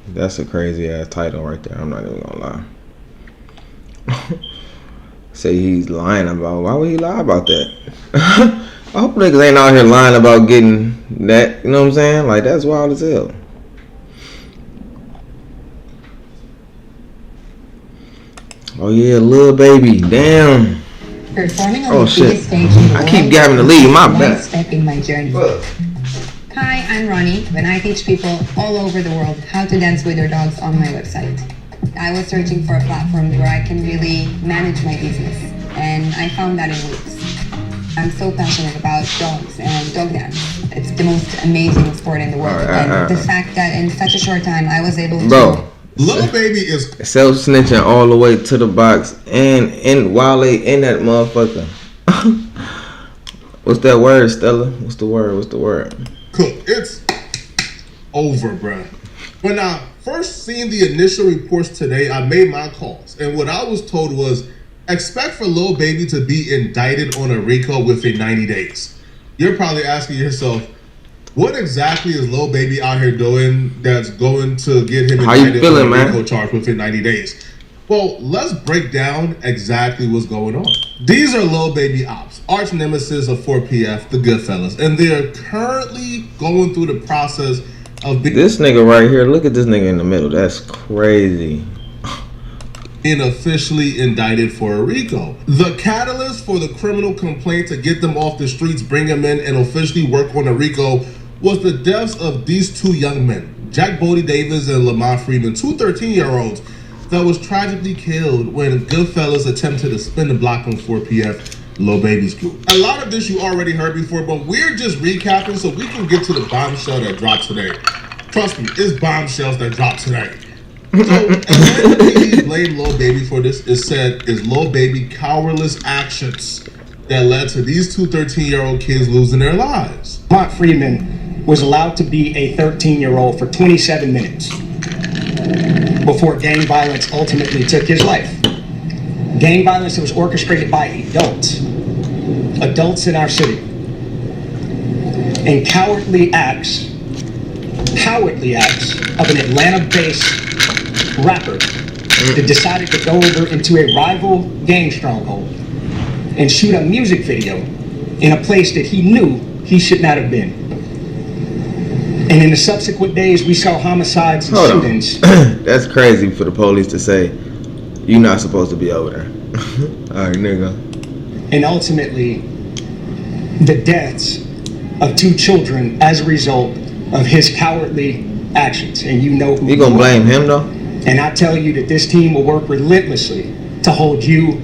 That's a crazy ass title right there. I'm not even gonna lie. Say he's lying about. Why would he lie about that? I hope niggas ain't out here lying about getting that. You know what I'm saying? Like, that's wild as hell. Oh yeah, Lil Baby. Damn. Performing on Oh the shit. biggest stage in the I world keep grabbing the lead. My one bad. step in my journey. Hi, I'm Ronnie, and I teach people all over the world how to dance with their dogs on my website. I was searching for a platform where I can really manage my business, and I found that in Wix. I'm so passionate about dogs and dog dance. It's the most amazing sport in the world, and the fact that in such a short time I was able to... Lil Baby is self-snitching all the way to the box and while they in that motherfucker. What's that word, Stella? What's the word? Cool. It's over, bruh. When I first seen the initial reports today, I made my calls. And what I was told was, expect for Lil Baby to be indicted on a RICO within 90 days. You're probably asking yourself, what exactly is Lil Baby out here doing that's going to get him indicted on a RICO charge within 90 days? Well, let's break down exactly what's going on. These are Lil Baby ops, arch nemesis of 4PF, the Goodfellas, and they're currently going through the process of being... This nigga right here, look at this nigga in the middle. That's crazy. Being officially indicted for a RICO. The catalyst for the criminal complaint to get them off the streets, bring them in, and officially work on a RICO was the deaths of these two young men, Jack Bodie Davis and Lamont Freeman, two 13-year-olds that was tragically killed when Goodfellas attempted to spin the block on 4PF Lil Baby's group. A lot of this you already heard before, but we're just recapping so we can get to the bombshell that dropped today. Trust me, it's bombshells that dropped today. So, and when blame Lil Baby for this, is Lil Baby cowardless actions that led to these two 13-year-old kids losing their lives. Lamont Freeman was allowed to be a 13-year-old for 27 minutes before gang violence ultimately took his life. Gang violence that was orchestrated by adults in our city. And cowardly acts of an Atlanta-based rapper that decided to go over into a rival gang stronghold and shoot a music video in a place that he knew he should not have been. And in the subsequent days, we saw homicides and shootings. That's crazy for the police to say, you're not supposed to be over there. All right, nigga. And ultimately, the deaths of two children as a result of his cowardly actions. And you know who you gonna blame him, though? And I tell you that this team will work relentlessly to hold you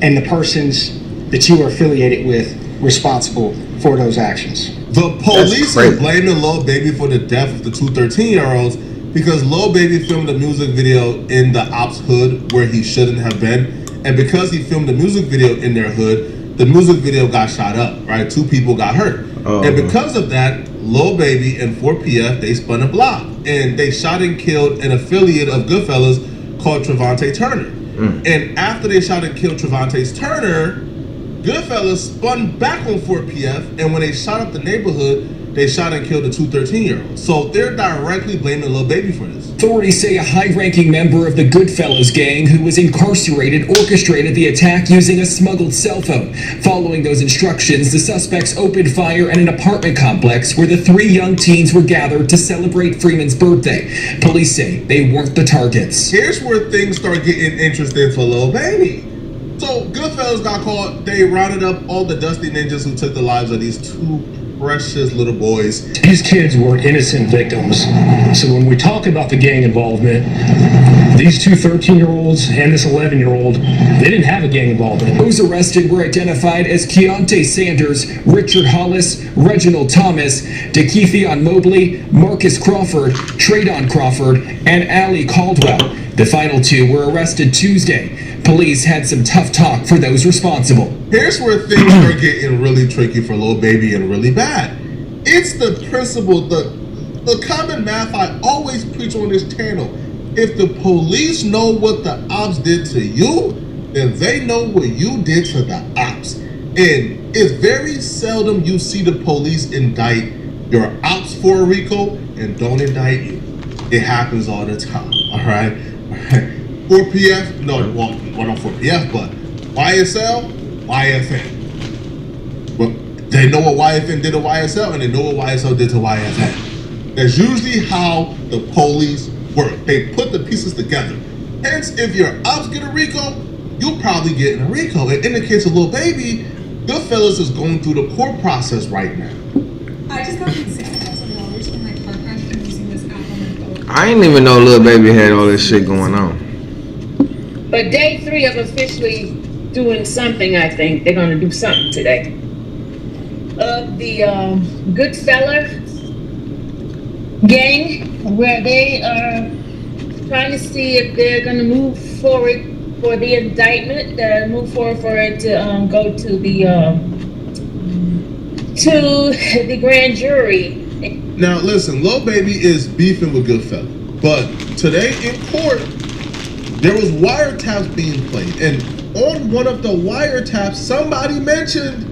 and the persons that you are affiliated with responsible for those actions. The police are blaming Lil Baby for the death of the two 13-year-olds because Lil Baby filmed a music video in the ops hood where he shouldn't have been. And because he filmed a music video in their hood, the music video got shot up, right? Two people got hurt. And because of that, Lil Baby and 4PF, they spun a block. And they shot and killed an affiliate of Goodfellas called Trevante Turner. And after they shot and killed Trevante Turner, Goodfellas spun back on 4PF, and when they shot up the neighborhood, they shot and killed the two 13-year-olds. So they're directly blaming Lil Baby for this. Authorities say a high-ranking member of the Goodfellas gang who was incarcerated orchestrated the attack using a smuggled cell phone. Following those instructions, the suspects opened fire at an apartment complex where the three young teens were gathered to celebrate Freeman's birthday. Police say they weren't the targets. Here's where things start getting interesting for Lil Baby. So Goodfellas got caught. They rounded up all the dusty ninjas who took the lives of these two precious little boys. These kids were innocent victims. So when we talk about the gang involvement, these two 13-year-olds and this 11-year-old, they didn't have a gang involvement. Those arrested were identified as Keontae Sanders, Richard Hollis, Reginald Thomas, DeKeithion Mobley, Marcus Crawford, Tradon Crawford, and Allie Caldwell. The final two were arrested Tuesday. Police had some tough talk for those responsible. Here's where things are getting really tricky for Lil Baby and really bad. It's the principle, the common math I always preach on this channel. If the police know what the ops did to you, then they know what you did to the ops. And it's very seldom you see the police indict your ops for a RICO and don't indict you. It happens all the time, all right? 4PF, no, well, not 4PF, but YSL, YFN. Well, they know what YFN did to YSL, and they know what YSL did to YFN. That's usually how the police work. They put the pieces together. Hence, if your ops get a RICO, you'll probably get a RICO. And in the case of Lil Baby, Goodfellas is going through the court process right now. I just got $60,000 from my car crash from using this app on my phone. I didn't even know Lil Baby had all this shit going on. But day 3 of officially doing something, I think. They're going to do something today. Of the Goodfella gang, where they are trying to see if they're going to move forward for the indictment, move forward for it to go to the grand jury. Now, listen, Lil Baby is beefing with Goodfella. But today in court, there was wiretaps being played, and on one of the wiretaps, somebody mentioned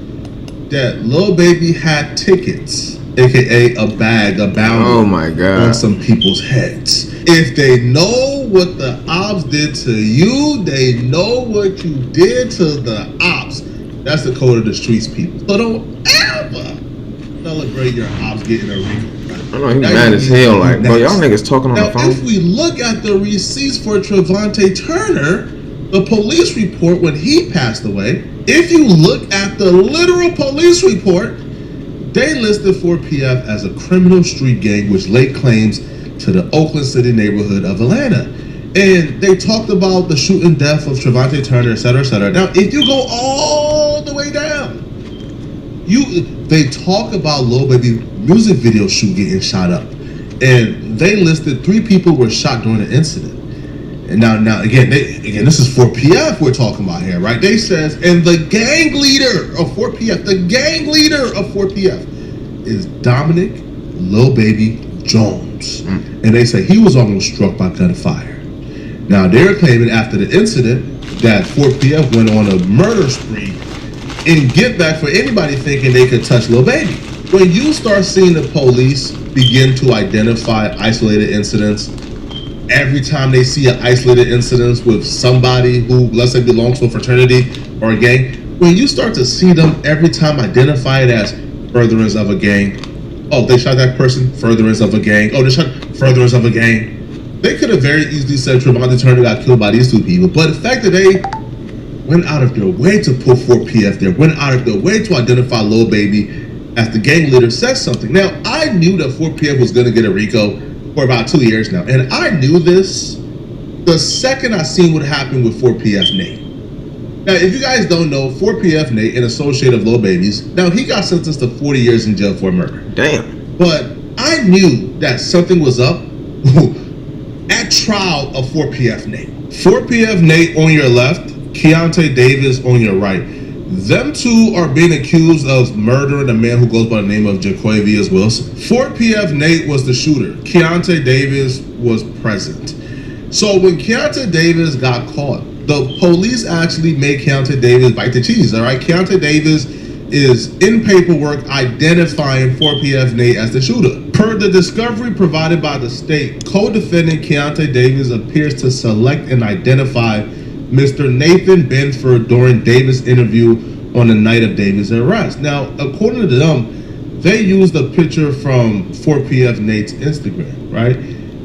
that Lil Baby had tickets, aka a bag, a bounty, oh my God, on some people's heads. If they know what the ops did to you, they know what you did to the ops. That's the code of the streets, people. So don't ever celebrate your ops getting a RICO. I know he's mad as hell, like, bro, y'all niggas talking on the phone. Now, if we look at the receipts for Trevante Turner, the police report when he passed away, if you look at the literal police report, they listed 4PF as a criminal street gang which laid claims to the Oakland City neighborhood of Atlanta. And they talked about the shooting death of Trevante Turner, etc., etc. Now, if you go all the way down, they talk about Lil Baby music video shoot getting shot up, and they listed 3 people were shot during the incident. And now again, this is 4PF we're talking about here, right? They says, and the gang leader of 4PF, is Dominic Lil Baby Jones, and they say he was almost struck by gunfire. Now they're claiming after the incident that 4PF went on a murder spree and get back for anybody thinking they could touch Lil Baby. When you start seeing the police begin to identify isolated incidents, every time they see an isolated incident with somebody who, let's say, belongs to a fraternity or a gang, when you start to see them every time identify it as furtherance of a gang, oh, they shot that person, furtherance of a gang, oh, they shot furtherance of a gang. They could have very easily said Trevante Turner got killed by these 2 people, but the fact that they went out of their way to put 4PF there, went out of their way to identify Lil Baby as the gang leader says something. Now, I knew that 4PF was going to get a RICO for about 2 years now, and I knew this the second I seen what happened with 4PF Nate. Now, if you guys don't know, 4PF Nate, an associate of Lil Baby's, now he got sentenced to 40 years in jail for murder. Damn. But I knew that something was up at trial of 4PF Nate. 4PF Nate on your left, Keontae Davis on your right. Them 2 are being accused of murdering a man who goes by the name of Jaquavius Wilson. 4PF Nate was the shooter. Keontae Davis was present. So when Keontae Davis got caught, The police actually made Keontae Davis bite the cheese, all right? Keontae Davis is in paperwork identifying 4PF Nate as the shooter. Per the discovery provided by the state, co-defendant Keontae Davis appears to select and identify Mr. Nathan Benford during Davis' interview on the night of Davis' arrest. Now, according to them, they used a picture from 4PF Nate's Instagram, right?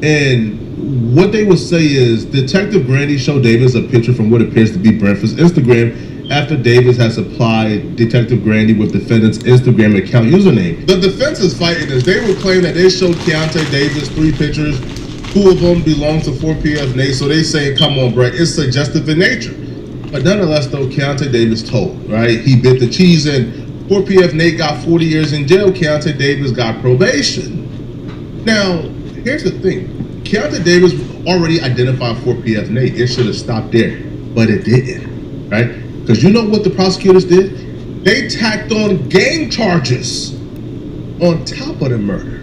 And what they would say is Detective Grandy showed Davis a picture from what appears to be Benford's Instagram after Davis has supplied Detective Grandy with defendant's Instagram account username. The defense is fighting this. They would claim that they showed Keontae Davis 3 pictures. 2 of them belong to 4PF Nate, so they saying, come on, Brett, it's suggestive in nature. But nonetheless, though, Keontae Davis told, right? He bit the cheese and 4PF Nate got 40 years in jail. Keontae Davis got probation. Now, here's the thing. Keontae Davis already identified 4PF Nate. It should have stopped there, but it didn't, right? Because you know what the prosecutors did? They tacked on gang charges on top of the murder.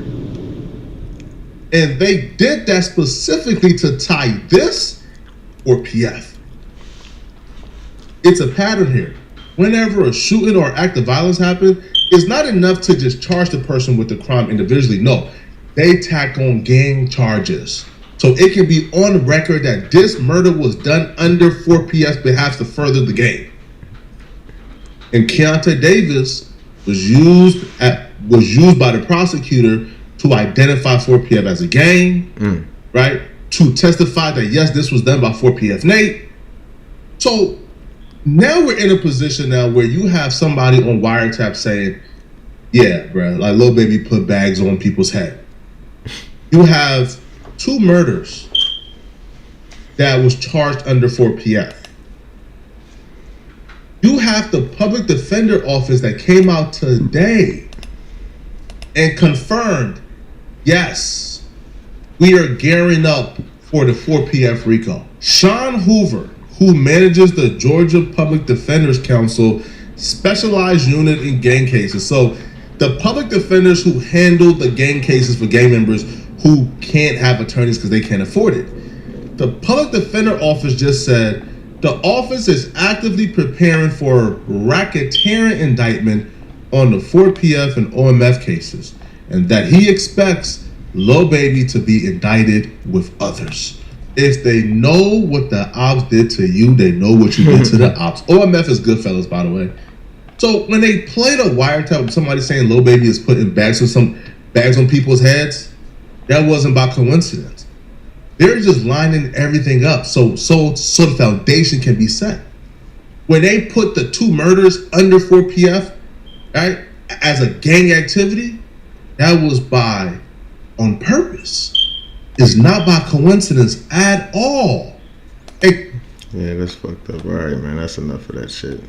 And they did that specifically to tie this or PF. It's a pattern here. Whenever a shooting or act of violence happens, it's not enough to just charge the person with the crime individually. No, they tack on gang charges. So it can be on record that this murder was done under 4PF's behalf to further the game. And Keontae Davis was used by the prosecutor to identify 4PF as a gang, right? To testify that yes, this was done by 4PF Nate. So now we're in a position now where you have somebody on wiretap saying, yeah, bro, like Lil Baby put bags on people's head. You have 2 murders that was charged under 4PF. You have the public defender office that came out today and confirmed, yes, we are gearing up for the 4PF RICO. Sean Hoover, who manages the Georgia Public Defenders Council specialized unit in gang cases. So the public defenders who handle the gang cases for gang members who can't have attorneys because they can't afford it. The public defender office just said the office is actively preparing for racketeering indictment on the 4PF and OMF cases, and that he expects Lil Baby to be indicted with others. If they know what the ops did to you, they know what you did to the ops. OMF is Goodfellas, by the way. So when they played a wiretap with somebody saying Lil Baby is putting bags on people's heads, that wasn't by coincidence. They're just lining everything up so the foundation can be set. When they put the 2 murders under 4PF, right, as a gang activity, that was on purpose. It's not by coincidence at all. Yeah, that's fucked up. All right, man, that's enough of that shit.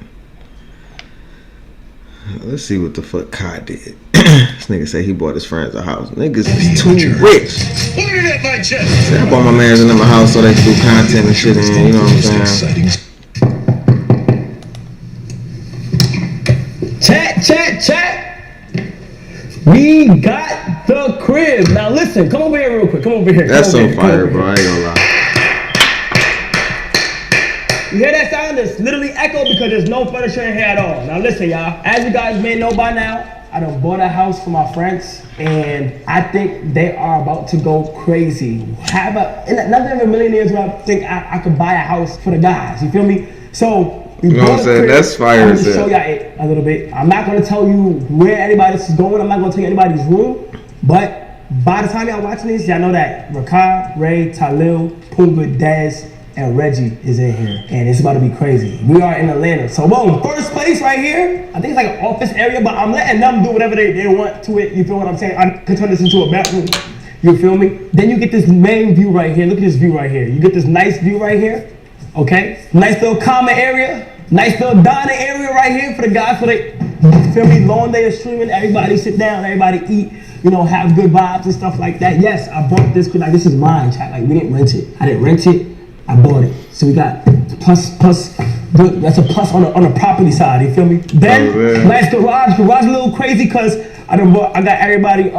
Let's see what the fuck Kai did. This nigga say he bought his friends a house. Niggas is too rich. Put it at my chest. See, I bought my mans in my house so they can do content and shit in, you know what I'm saying? Chat. We got the crib. Now listen, come over here real quick. Come over here. That's so fire, bro. I ain't gonna lie. You hear that sound? It's literally echo because there's no furniture in here at all. Now listen, y'all. As you guys may know by now, I done bought a house for my friends, and I think they are about to go crazy. Not even a million years where I think I could buy a house for the guys. You feel me? So we you know what I'm saying? That's fire. I'm gonna show y'all it a little bit. I'm not gonna tell you where anybody is going. I'm not gonna tell you anybody's room. But by the time y'all watching this, y'all know that Rakai, Ray, Talil, Pumbaa, Dez, and Reggie is in here, and it's about to be crazy. We are in Atlanta, so boom, first place right here. I think it's like an office area, but I'm letting them do whatever they want to it. You feel what I'm saying? I can turn this into a bedroom. You feel me? Then you get this main view right here. Look at this view right here. You get this nice view right here. Okay, nice little common area, nice little dining area right here for the guys. So they, you feel me? Long day of streaming. Everybody sit down. Everybody eat. You know, have good vibes and stuff like that. Yes, I bought this because like this is mine, chat. Like we didn't rent it. I didn't rent it. I bought it. So we got plus. That's a plus on the property side. You feel me? Then nice garage. Garage a little crazy because I got everybody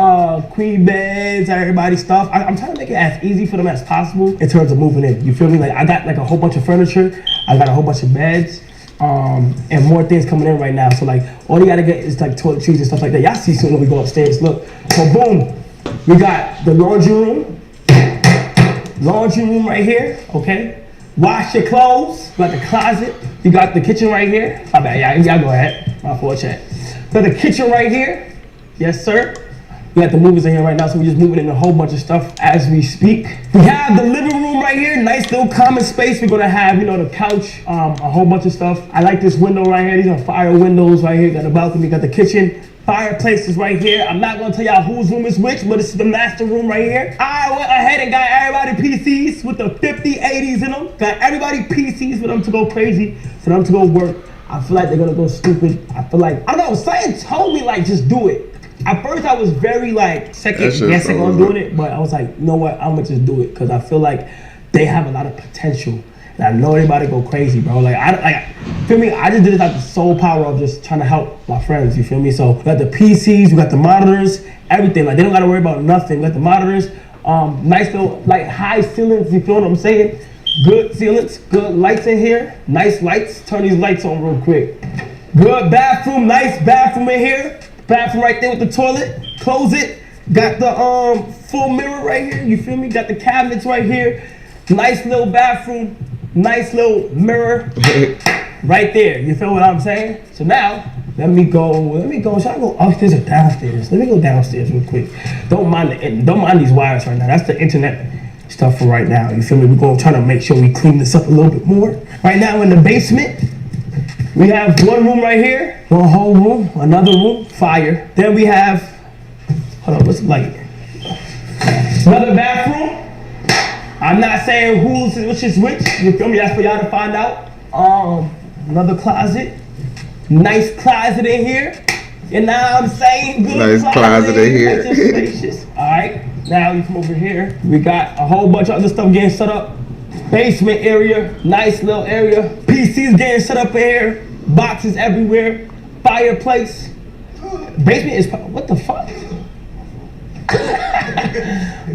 queen beds, everybody stuff. I'm trying to make it as easy for them as possible in terms of moving in. You feel me? Like I got like a whole bunch of furniture. I got a whole bunch of beds. And more things coming in right now. So like all you gotta get is like toiletries and stuff like that. Y'all see soon when we go upstairs. Look. So boom. We got the laundry room. Laundry room right here. Okay. Wash your clothes. You got the closet. You got the kitchen right here. My bad. Y'all go ahead. My fault, chat. Got the kitchen right here. Yes, sir. We got the movers in here right now, so we're just moving in a whole bunch of stuff as we speak. We have the living room right here, nice little common space. We're gonna have, you know, the couch, a whole bunch of stuff. I like this window right here. These are fire windows right here. Got the balcony, got the kitchen. Fireplace is right here. I'm not gonna tell y'all whose room is which, but this is the master room right here. I went ahead and got everybody PCs with the 50, 80s in them. Got everybody PCs for them to go crazy, for them to go work. I feel like they're gonna go stupid. I feel like, I don't know, something told me like, just do it. At first I was very like second guessing on doing it, but I was like, you know what, I'm gonna just do it. Cause I feel like they have a lot of potential. And I know everybody go crazy, bro. Like, feel me? I just did it out the sole power of just trying to help my friends, you feel me? So we got the PCs, we got the monitors, everything. Like, they don't gotta worry about nothing. We got the monitors, nice little, like, high ceilings, you feel what I'm saying? Good ceilings, good lights in here, nice lights. Turn these lights on real quick. Good bathroom, nice bathroom in here. Bathroom right there with the toilet, close it. Got the full mirror right here, you feel me? Got the cabinets right here. Nice little bathroom. Nice little mirror right there. You feel what I'm saying? So now, let me go. Should I go upstairs or downstairs? Let me go downstairs real quick. Don't mind these wires right now. That's the internet stuff for right now. You feel me? We're gonna try to make sure we clean this up a little bit more. Right now in the basement, we have one room right here, one whole room, another room, fire. Then we have, hold on, what's the light? Another bathroom. I'm not saying which is which, you feel me? That's for y'all to find out. Another closet. Nice closet in here. You know what I'm saying? Good nice closet in here. Nice and spacious. Alright, now you come over here. We got a whole bunch of other stuff getting set up. Basement area, nice little area. PCs getting set up in here. Boxes everywhere. Fireplace. Basement is, what the fuck?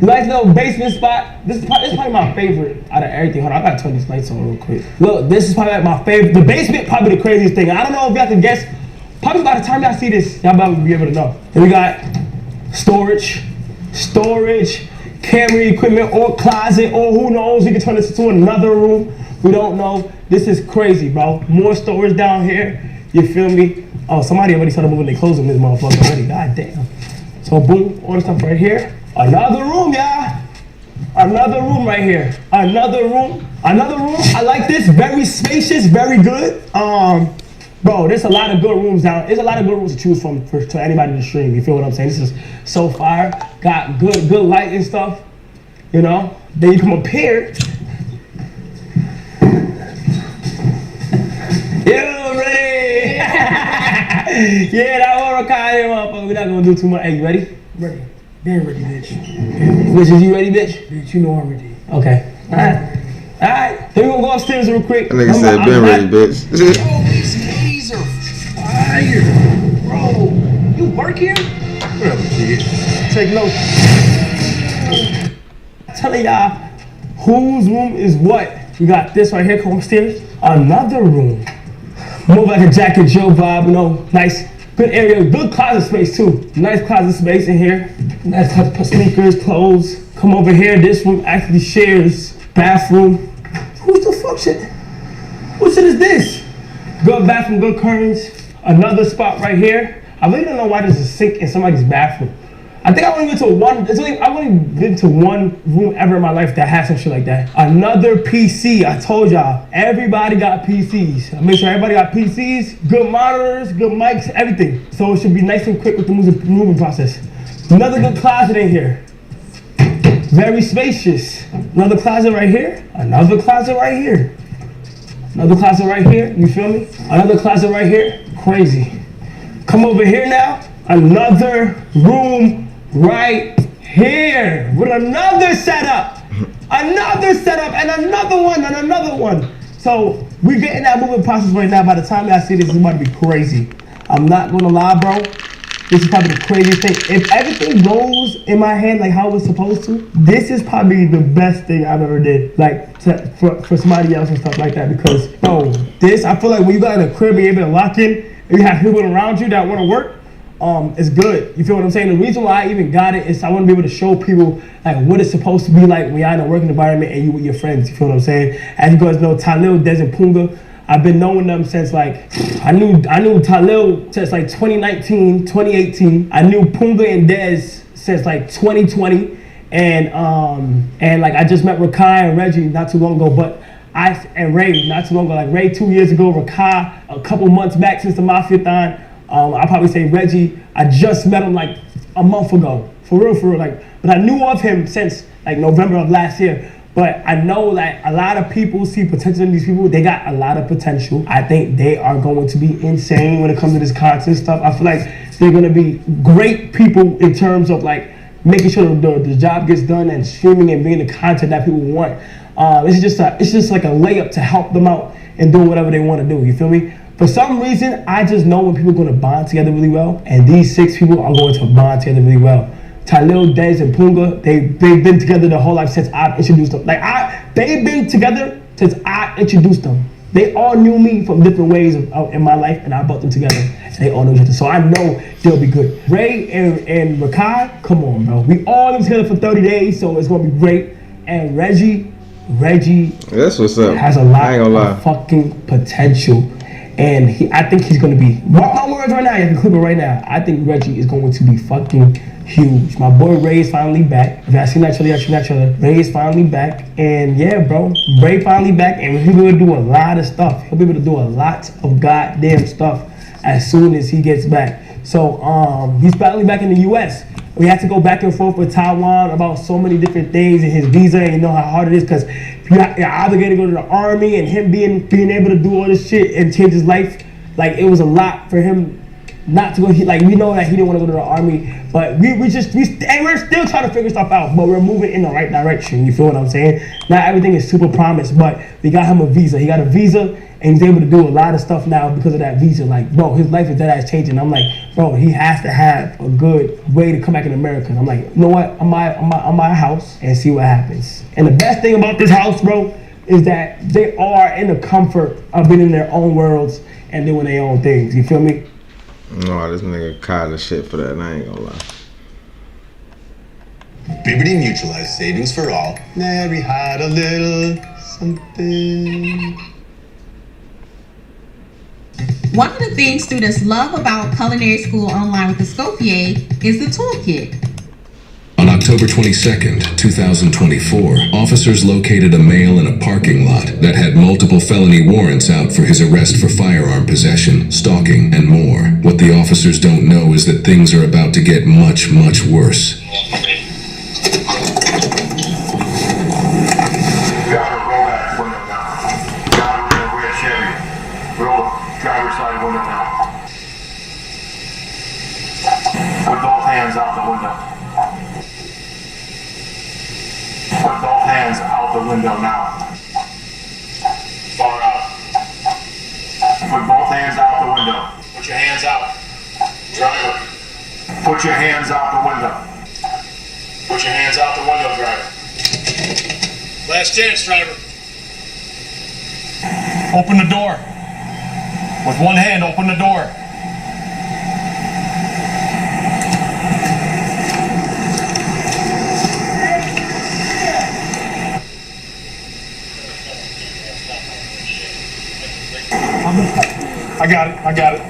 Nice little basement spot. This is probably my favorite out of everything. Hold on, I gotta turn these lights on real quick. Look, this is probably like my favorite. The basement, probably the craziest thing. I don't know if y'all can guess. Probably by the time y'all see this, y'all probably be able to know. Then we got storage, camera equipment, or closet, or who knows, we can turn this into another room. We don't know. This is crazy, bro. More storage down here. You feel me? Oh, somebody already started moving their clothes in this motherfucker already. God damn. So boom, all the stuff right here. Another room, y'all. Another room right here. Another room. I like this. Very spacious, very good. Bro, there's a lot of good rooms down. There's a lot of good rooms to choose from to anybody in the stream. You feel what I'm saying? This is so fire. Got good light and stuff. You know? Then you come up here. Yo, ready? Yeah, that one here, motherfucker. We're not gonna do too much. Hey, you ready? Ready. Been ready, bitch. Bitch, is you ready, bitch? Bitch, you know I'm ready. Okay. Alright. Then we're gonna go upstairs real quick. That nigga said, been ready, bitch. Yo, these keys are fire. Bro, you work here? Whatever, kid. Take notes. Telling y'all whose room is what. We got this right here, come upstairs. Another room. More like a Jack and Jill vibe, you know, nice, good area, good closet space too. Nice closet space in here. Nice time to put sneakers, clothes. Come over here, this room actually shares bathroom. Who's the fuck shit? What shit is this? Good bathroom, good curtains. Another spot right here. I really don't know why there's a sink in somebody's bathroom. I think I've only been to one room ever in my life that has some shit like that. Another PC. I told y'all, everybody got PCs. I make sure everybody got PCs, good monitors, good mics, everything. So it should be nice and quick with the moving process. Another good closet in here. Very spacious. Another closet right here. Another closet right here. Another closet right here. You feel me? Another closet right here. Crazy. Come over here now. Another room right here with another setup, and another one. So we're getting that moving process right now. By the time y'all see this, it's about to be crazy. I'm not gonna lie, bro. this is probably the craziest thing. If everything goes in my head like how it's supposed to, this is probably the best thing I've ever did. Like for somebody else and stuff like that. Because bro, this I feel like when you got in a crib, you're able to lock in, and you have people around you that want to work. It's good. You feel what I'm saying? The reason why I even got it is I want to be able to show people like what it's supposed to be like when you're in a working environment and you with your friends. You feel what I'm saying? As you guys know, Talil, Dez, and Punga, I've been knowing them since like I knew Talil since like 2019, 2018. I knew Punga and Dez since like 2020, and like I just met Rakai and Reggie not too long ago, but and Ray not too long ago. Like Ray 2 years ago, Rakai a couple months back since the Mafia-thon. I'll probably say Reggie, I just met him like a month ago. For real, like, but I knew of him since like November of last year. But I know that a lot of people see potential in these people. They got a lot of potential. I think they are going to be insane when it comes to this content stuff. I feel like they're going to be great people in terms of like making sure the job gets done and streaming and being the content that people want. It's just like a layup to help them out and do whatever they want to do. You feel me? For some reason, I just know when people are going to bond together really well, and these 6 people are going to bond together really well. Talil, Dez, and Punga, they've been together the whole life since I've introduced them. They've been together since I introduced them. They all knew me from different ways in my life, and I brought them together, and they all know each other. So I know they'll be good. Ray and Rakai, come on, bro. We all been together for 30 days, so it's going to be great. And Reggie, that's what's up. Has a lot of fucking potential. And I think he's going to be, mark my words right now, you can clip it right now. I think Reggie is going to be fucking huge. My boy Ray is finally back. If y'all seen that trailer, Ray is finally back. And yeah, bro, Ray finally back, and he'll be able to do a lot of stuff. He'll be able to do a lot of goddamn stuff as soon as he gets back. So he's finally back in the US. We had to go back and forth with Taiwan about so many different things and his visa, and you know how hard it is because you're obligated to go to the army, and him being able to do all this shit and change his life. Like, it was a lot for him not to go. Like, we know that he didn't want to go to the army, but we're still trying to figure stuff out, but we're moving in the right direction. You feel what I'm saying? Not everything is super promised, but we got him a visa. He got a visa, and he's able to do a lot of stuff now because of that visa. Like, bro, his life is dead ass changing. I'm like, bro, he has to have a good way to come back in America. And I'm like, you know what? I'm my house and see what happens. And the best thing about this house, bro, is that they are in the comfort of being in their own worlds and doing their own things. You feel me? No, this nigga caught the shit for that, and I ain't gonna lie. Liberty Mutualized savings for all. Mary had a little something. One of the things students love about culinary school online with the Scopier is the toolkit. On October 22nd, 2024, officers located a male in a parking lot that had multiple felony warrants out for his arrest for firearm possession, stalking, and more. What the officers don't know is that things are about to get much, much worse. Put both hands out the window. Put both hands out the window now. Far out. Put both hands out the window. Put your hands out. Driver. Put your hands out the window. Put your hands out the window, driver. Last chance, driver. Open the door. With one hand, open the door. I got it.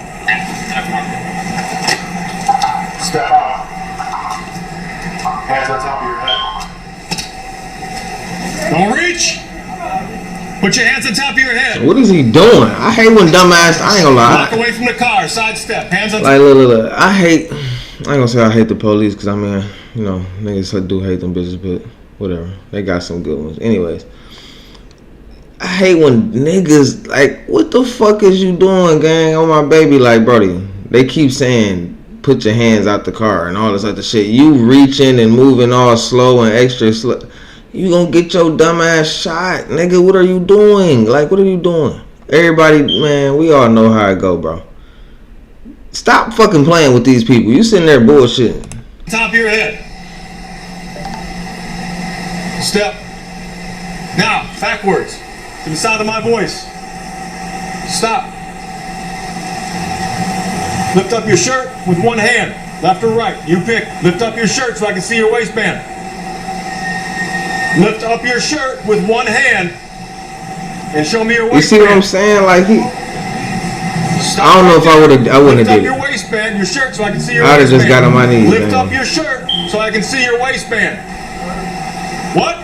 Step out. Hands on top of your head. Don't reach. Put your hands on top of your head. What is he doing? I hate when dumbass. I ain't gonna lie. Walk away from the car. Sidestep. Hands on top. Like, look. I ain't gonna say I hate the police, because I mean, you know, niggas do hate them bitches, but whatever. They got some good ones. Anyways. I hate when niggas, like, what the fuck is you doing, gang? On my baby, like, brody, they keep saying, put your hands out the car and all this other shit. You reaching and moving all slow and extra slow. You gonna get your dumb ass shot, nigga. What are you doing? Like, what are you doing? Everybody, man, we all know how it go, bro. Stop fucking playing with these people. You sitting there bullshitting. Top of your head. Step. Now, backwards. To the sound of my voice. Stop. Lift up your shirt with one hand. Left or right. You pick. Lift up your shirt so I can see your waistband. Lift up your shirt with one hand and show me your waistband. You see what I'm saying? Like he. I don't know if I wouldn't have Lift up did your it. waistband, your shirt, so I can see your I'd have waistband. just got on my knees. Lift man. up your shirt so I can see your waistband. What?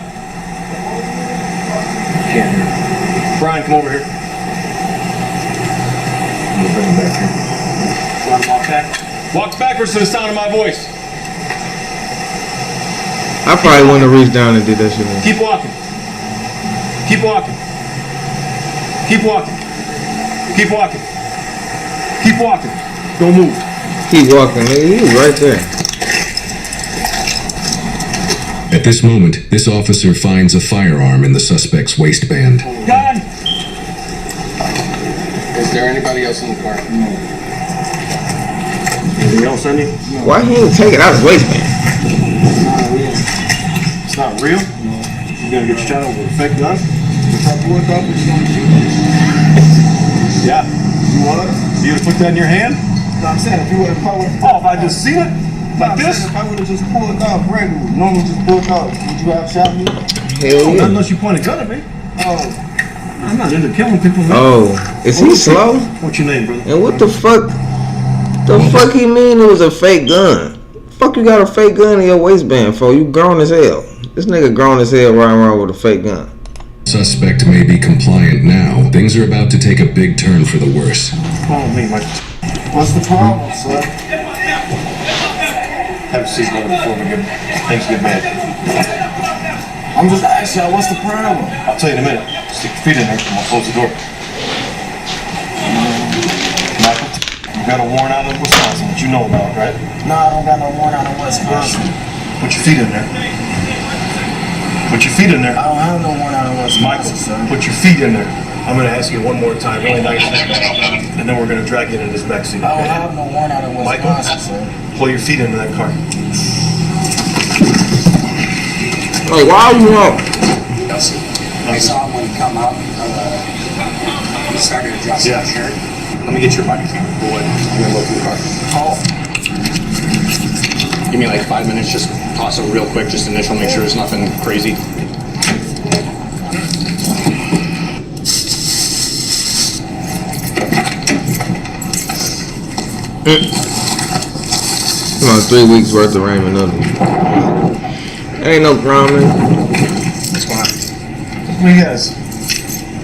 Brian, come over here. Bring him back here. Walk back. Walk backwards to the sound of my voice. I probably wouldn't have reached down and did that shit. Man. Keep walking. Keep walking. Keep walking. Keep walking. Keep walking. Don't move. Keep walking, nigga. He was right there. At this moment, this officer finds a firearm in the suspect's waistband. Gun! Is there anybody else in the car? No. Anything else, Andy? No. Why he ain't take it out his waistband? It's not real? No. You gonna get shot over a fake gun? If I pull it up, it's gonna shoot. Yeah. You want it? You gonna put that in your hand? No, I'm saying if you would have Oh, if I just seen it? Like this? If I would have just pulled it off regular, normally just pulled it off, would you have shot me? Hell yeah. Not unless you point a gun at me. Oh. I'm not into killing people, man. Oh, is he slow? What's your name, brother? And what the fuck? The fuck he mean it was a fake gun? Fuck you got a fake gun in your waistband for? You grown as hell. This nigga grown as hell riding around with a fake gun. Suspect may be compliant now. Things are about to take a big turn for the worse. Follow me, Mike. What's the problem, sir? Have a seat, brother, before things get bad. I'm just asking y'all, what's the problem? I'll tell you in a minute. Stick your feet in there. I'm gonna close the door. Michael, you got a warrant out in Wisconsin that you know about, right? No, I don't got no warrant out in Wisconsin. Put your feet in there. Put your feet in there. I don't have no warrant out in Wisconsin, Michael, sir. put your feet in there. I'm gonna ask you one more time, really nice, and then we're gonna drag you into this back seat. I don't Okay? have no warrant out in Wisconsin, sir. Pull your feet into that car. Like, why are you out? I saw him when he come out. He started adjusting his shirt. Let me get your body camera. Go ahead. I'm gonna go through the car. Oh. Give me like 5 minutes, just toss it real quick, just initial, make sure there's nothing crazy. Come on, 3 weeks worth of ramen noodles. Ain't no problem. What's going on? What do you guys?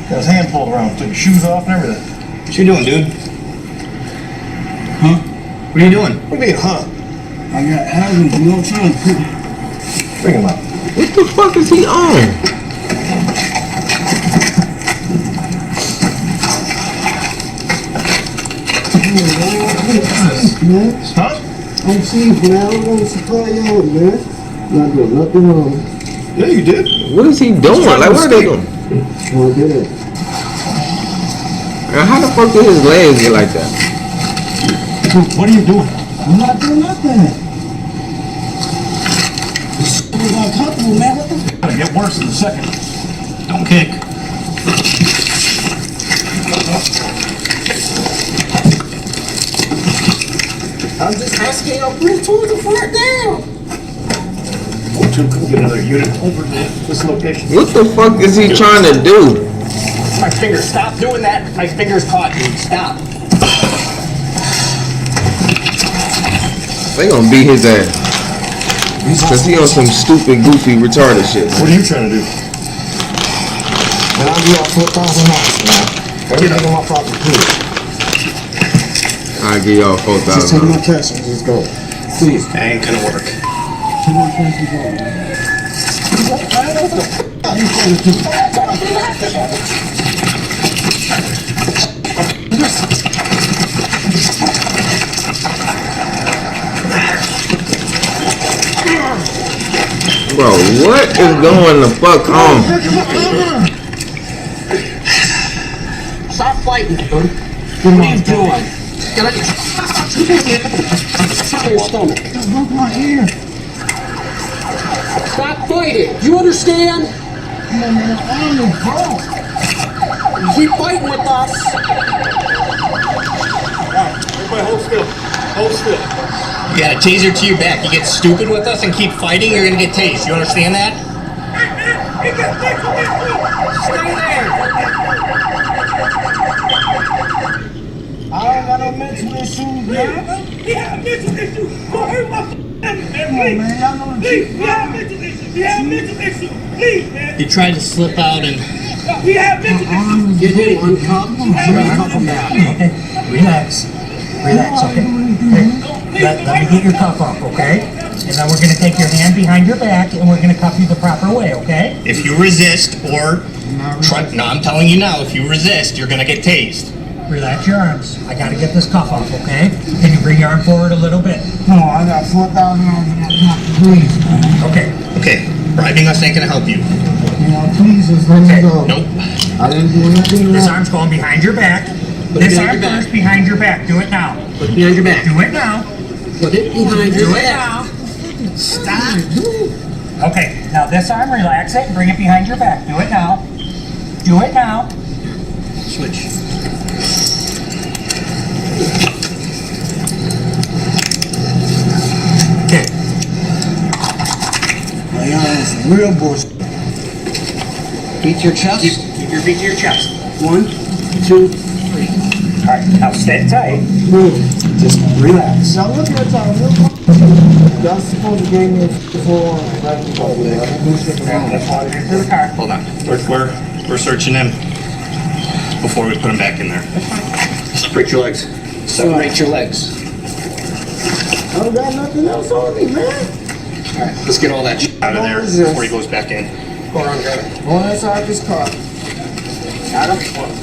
Got his hand pulled around, took your shoes off and everything. What you doing, dude? Huh? What are you doing? What do you mean, huh? I got hazards, you know what I'm trying to put. Bring him up. What the fuck is he on? Huh? I'm safe, man. I'm gonna supply y'all, man. Not doing nothing wrong. Yeah, you did. What is he doing? Like, what are they doing? Well, good. And how the fuck did his legs get like that? What are you doing? I'm not doing nothing. It's uncomfortable, man. What the f? It's gonna get worse in a second. Don't kick. I'm just asking y'all to bring towards the front down. Come get another unit over this location. What the fuck is he trying to do? My fingers, stop doing that. My fingers caught, dude. Stop. They gonna beat his ass. Cause he on some stupid, goofy, retarded shit. What are you trying to do? Man, I'll give y'all $4,000, man. Everything on my property, please. I'll give y'all Just take $4,000. my cash and just go. Please. That ain't gonna work. Take my cash and go, man. What the f*** are you trying to do? Bro, what is going the fuck on? Stop fighting, dude. What are you doing? Get it. Your stomach. Look my ear. Stop fighting. Do you understand? My arm is broke. You keep fighting with us. Everybody hold still. Hold still. You got a taser to your back. You get stupid with us and keep fighting, you're gonna get tased. You understand that? Stay there. I don't got no mental issues, man. He had mental issues. Don't hurt my family, man. Come on, man. Y'all know the Please, truth. we have mental issues. We have mental issues. Please, man. You tried to slip out and We have mental issues. Get him uncuffed. Uncuff him now. Okay, relax. Relax, okay? Let me get your cuff off, okay? And then we're gonna take your hand behind your back and we're gonna cuff you the proper way, okay? if you resist or try, no, I'm telling you now, if you resist, you're gonna get tased. Relax your arms. I gotta get this cuff off, okay? Can you bring your arm forward a little bit? No, I got 4,000 on my pocket. Please, man. Okay. Okay, bribing us ain't gonna help you. You know, please just let me go. Nope. I didn't do anything This wrong. arm's going behind your back. This arm first behind your back. Do it now. Put it behind your back. Do it now. Put it behind your Do it back. now. Stop. Okay, now this arm, relax it and bring it behind your back. Do it now. Do it now. Switch. Okay. Well, y'all on some real bullshit. Beat your chest. Keep your feet to your chest. 1, 2, 3. All right, now stay tight. Move. Just relax. Now look at y'all. Y'all supposed to give me a before like to go there. I'm gonna stick around. Let's haul it into the car. Hold on. We're searching him before we put him back in there. Separate your legs. Separate your legs. I don't got nothing else on me, man. Alright, let's get all that shit out of there before he goes back in. Go on, grab it. Go inside this car. Got him?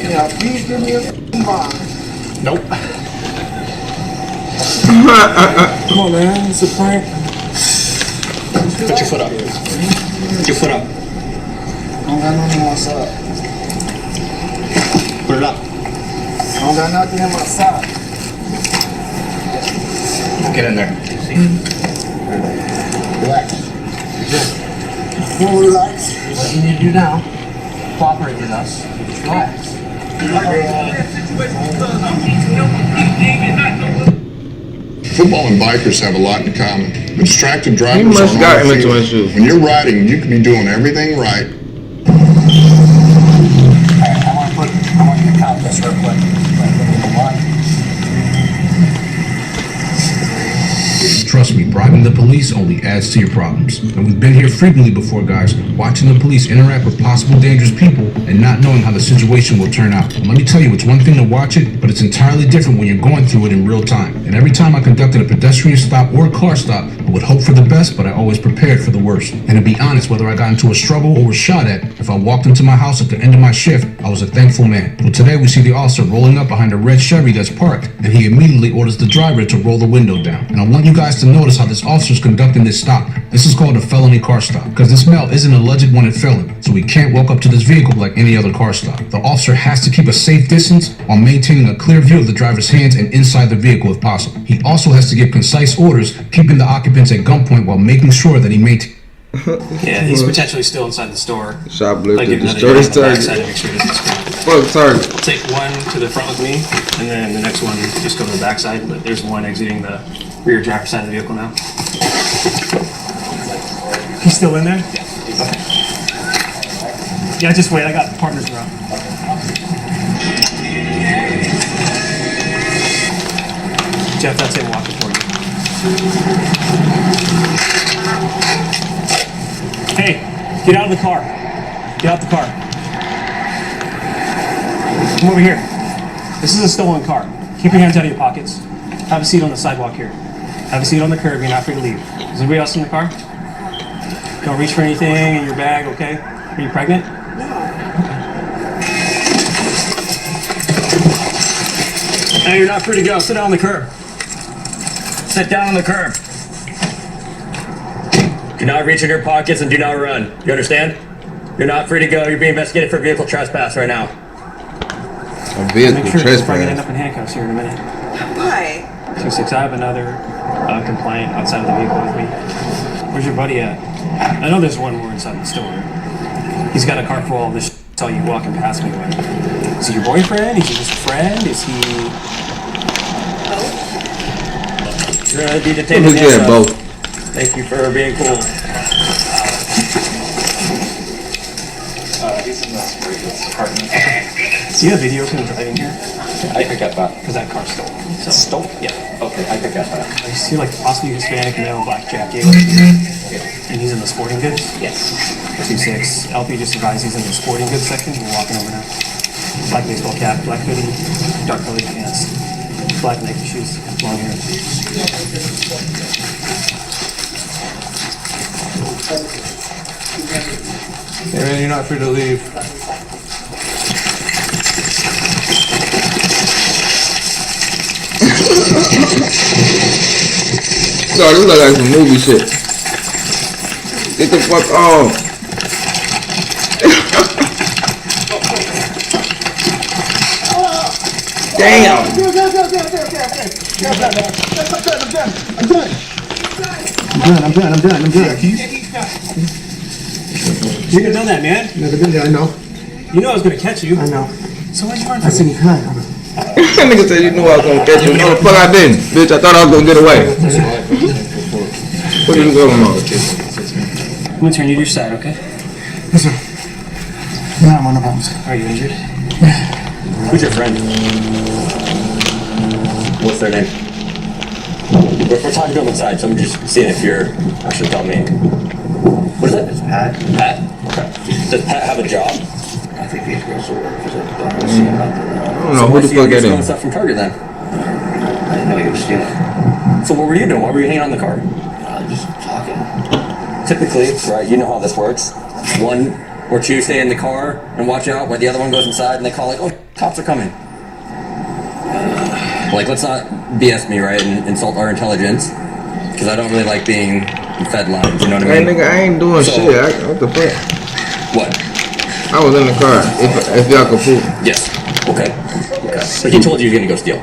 Yeah, please give me a bomb. Nope. Come on, man. It's a prank. Put your foot up. Put your foot up. I don't got nothing on my side. Put it up. I don't got nothing on my side. Get in there. Relax. Full relax. What you need to do now, cooperate with us. Relax. Football and bikers have a lot in common. But distracted drivers He must are got on the him into field. his shoes. When you're riding, you can be doing everything right. I want you to count this real quick. One. Trust me, bribing the police only adds to your problems. And we've been here frequently before, guys, watching the police interact with possible dangerous people and not knowing how the situation will turn out. And let me tell you, it's one thing to watch it, but it's entirely different when you're going through it in real time. And every time I conducted a pedestrian stop or a car stop, I would hope for the best, but I always prepared for the worst. And to be honest, whether I got into a struggle or was shot at, if I walked into my house at the end of my shift, I was a thankful man. Well, today we see the officer rolling up behind a red Chevy that's parked, and he immediately orders the driver to roll the window down. And I want you guys to notice how this officer's conducting this stop. This is called a felony car stop, because this male is an alleged wanted felon, so he can't walk up to this vehicle like any other car stop. The officer has to keep a safe distance while maintaining a clear view of the driver's hands and inside the vehicle if possible. He also has to give concise orders, keeping the occupants at gunpoint while making sure that he maintains. Yeah, he's potentially still inside the store. Shoplifter, Like destroy his target. Fuck target. Take one to the front with me, and then the next one just go to the back side. But there's one exiting the rear driver's side of the vehicle now. He's still in there? Okay. Yeah, just wait. I got partners around. Jeff, that's him walking for you. Hey, get out of the car. Get out the car. Come over here. This is a stolen car. Keep your hands out of your pockets. Have a seat on the sidewalk here. Have a seat on the curb. You're not free to leave. Is anybody else in the car? Don't reach for anything in your bag, okay? Are you pregnant? Hey, you're not free to go. Sit down on the curb. Sit down on the curb. Do not reach in your pockets and do not run. You understand? You're not free to go. You're being investigated for vehicle trespass right now. A vehicle Make sure, trespass. before I end up in handcuffs here in a minute. Why? 2-6, I have another complaint outside of the vehicle with me. Where's your buddy at? I know there's one more inside the store. He's got a cart full of all this saw you walking past me with. Is he your boyfriend? Is he just a friend? Is he... You're gonna be detained. Yeah, both. Thank you for being cool. He's in the security department. Do you have video of him driving here? I got that. Because that car's stolen. So. Stolen? Yeah. Okay, I got that. I see like possibly Hispanic male, black jacket. And he's in the sporting goods? Yes. 2-6. LP just advised he's in the sporting goods section. We're walking over now. Black baseball cap, black hoodie, dark colored pants, black Nike shoes, long hair. Hey man, you're not free to leave. No, this look like some movie shit. Get the fuck off. Damn. I'm done. You could have done that, man. Never been there, I know. You know I was gonna catch you. I know. So why'd you run I from seen me? you crying. That nigga said you knew I was gonna catch you. No, the fuck I didn't. Bitch, I thought I was gonna get away. What are you going on? I'm gonna turn you to your side, okay? Yes, sir. No, I'm on the problems. Are you injured? Who's your friend? What's their name? We're talking to him inside, so I'm just seeing if you're actually tell me. What is that? It's Pat. Pat? Okay. Does Pat have a job? I think these girls will work for the I don't know who the fuck that stealing is. stuff from Target then? I didn't know he was stealing. So what were you doing? Why were you hanging on the car? Just talking. Typically, right, you know how this works. One or two stay in the car and watch out while the other one goes inside and they call like, oh, cops are coming. Like, let's not BS me, right, and insult our intelligence. Because I don't really like being fed lines, you know what I mean? Hey nigga, I ain't doing shit. What the fuck? What? I was in the car. If y'all could prove. Yes. Okay. But he told you he was gonna go steal.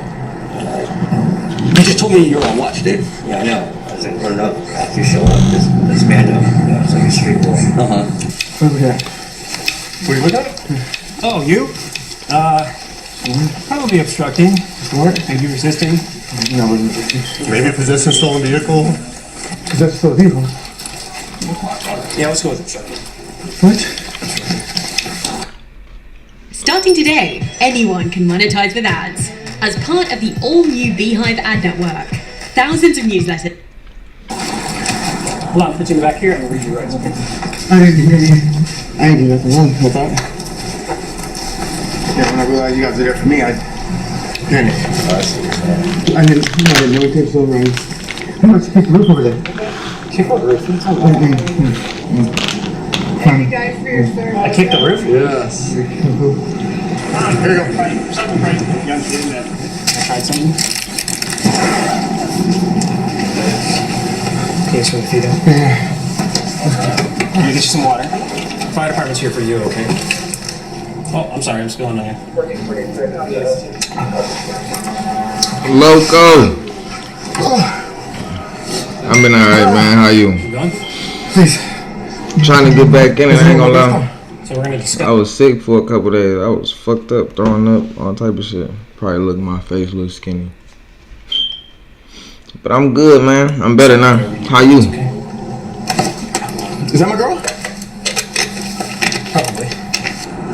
You just told me you were on watch, dude. Yeah, I know. I was like, running up after you show up. This man, it's like a street boy. Over here. Where you looking? Oh, you? Probably obstructing. Maybe resisting. No, Maybe possessing stolen vehicle. That's still vehicle. Yeah, let's go with obstructing. What? Starting today, anyone can monetize with ads. As part of the all-new Beehive ad network, thousands of newsletters. Hold on, put you in the back here and I'll read your rights. I didn't hear you. I ain't do nothing wrong with that. Yeah, when I realized you guys are there for me, I panicked. I didn't know it takes over. How much kick the roof over there? Kick what roof? Thank you guys for your service. I kicked the roof? Yes. Here you go. Something right. Young kid that tried something. Okay, so feet up. Yeah. Let me get you some water. Fire department's here for you, okay? Oh, I'm sorry, I'm spilling on you. Loco. I've been alright, man. How you? You gone? Please. Trying to get back in it, I ain't gonna lie. So we're gonna discuss. I was sick for a couple days. I was fucked up, throwing up, all type of shit. Probably look my face a little skinny. But I'm good, man. I'm better now. How you? Is that my girl? Probably.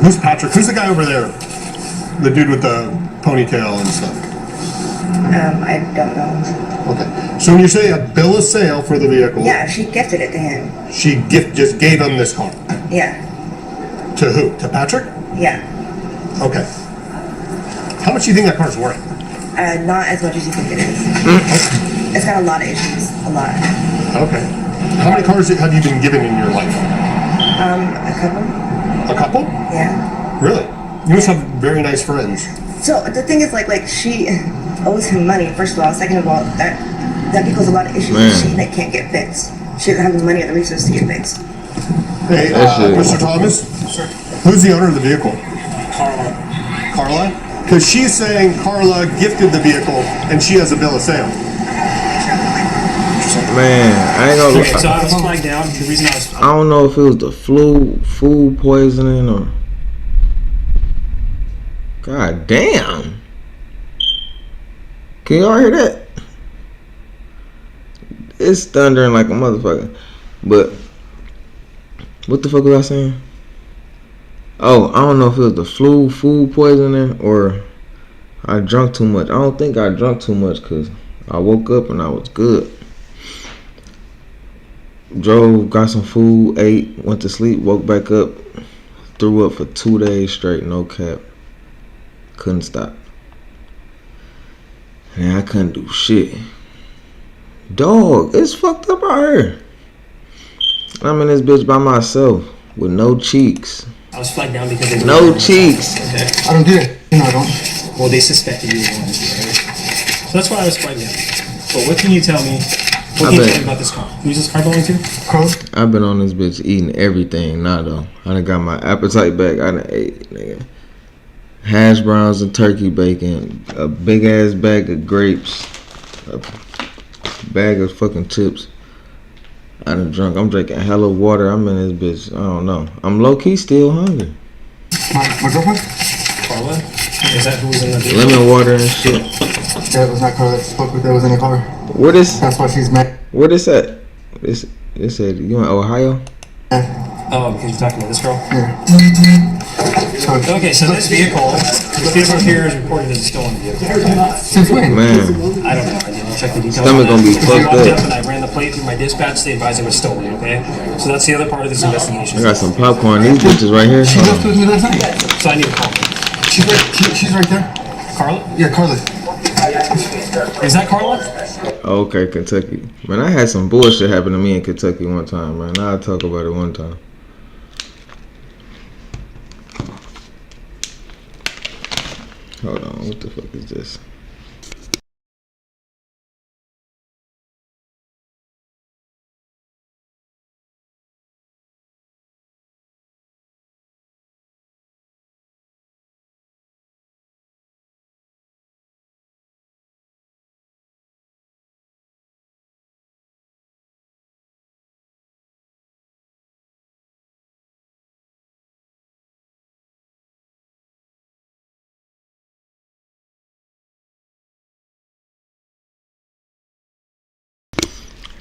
Who's Patrick? Who's the guy over there? The dude with the ponytail and stuff. I don't know. Okay. So when you say a bill of sale for the vehicle, Yeah, she gifted it to him. she just gave him this car. Yeah, To who? To Patrick? yeah. Okay. How much do you think that car's worth? Not as much as you think it is. It's got a lot of issues. A lot. Okay. How many cars have you been given in your life? A couple. A couple? Yeah. Really? You must have very nice friends. So the thing is, like she owes him money. First of all. Second of all, that equals a lot of issues that can't get fixed. She doesn't have the money or the resources to get fixed. Hey, Mr. Thomas? Sir. Who's the owner of the vehicle? Carla. Carla? Because she's saying Carla gifted the vehicle and she has a bill of sale. Man, I ain't gonna. Okay, so I was flagged down. The reason I was. I don't know if it was the flu, food poisoning, or. God damn. Can y'all hear that? It's thundering like a motherfucker. But what the fuck was I saying? Oh, I don't know if it was the flu, food poisoning, or I drunk too much. I don't think I drunk too much because I woke up and I was good. Drove, got some food, ate, went to sleep, woke back up, threw up for 2 days straight, no cap. Couldn't stop. And I couldn't do shit. Dog, it's fucked up out here. I'm in this bitch by myself with no cheeks. I was flagged down because they no cheeks. Okay. I don't do it. No, I don't. Well, they suspected you were going to, right? So that's why I was flagged down. So what can you tell me? What can you tell me about this car? Who's this car belong to? Carla? I've been on this bitch eating everything. Nah, though. I done got my appetite back. I done ate, nigga. Hash browns and turkey bacon. A big ass bag of grapes. A bag of fucking chips. I done drunk. I'm drinking hella water. I'm in this bitch. I don't know. I'm low key still hungry. My girlfriend? Carla? Is that who was in the vehicle? Lemon water and shit. That was not Carla that spoke with. That was in the car. What is? That's why she's mad. What is that? It said you in Ohio? Oh, because you're talking to this girl? Yeah. Okay, so this vehicle here is reported as a stolen vehicle. Since when? Man. I don't know. I didn't check the details. Stomach gonna be fucked up. And I ran the plate through my dispatch. They advised it was stolen. Okay, so that's the other part of this investigation. I got some popcorn. These bitches right here. She left with me last night. So I need to call her. She's right there. Carla? Yeah, Carla. Is that Carla? Okay, Kentucky. Man, I had some bullshit happen to me in Kentucky one time, man. I'll talk about it one time. Hold on, what the fuck is this?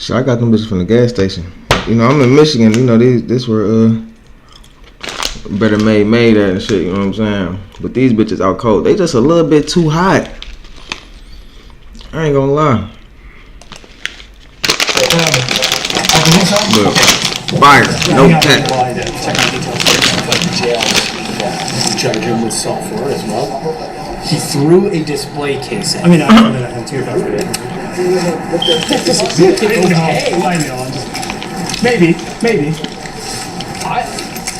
So I got them bitches from the gas station. You know, I'm in Michigan. You know, this were better made at and shit. You know what I'm saying? But these bitches out cold. They just a little bit too hot. I ain't gonna lie. Look, fire, no tech. Charge him with sulfur as well. He threw a display case in. I mean, I'm too fast for it. I know. Maybe.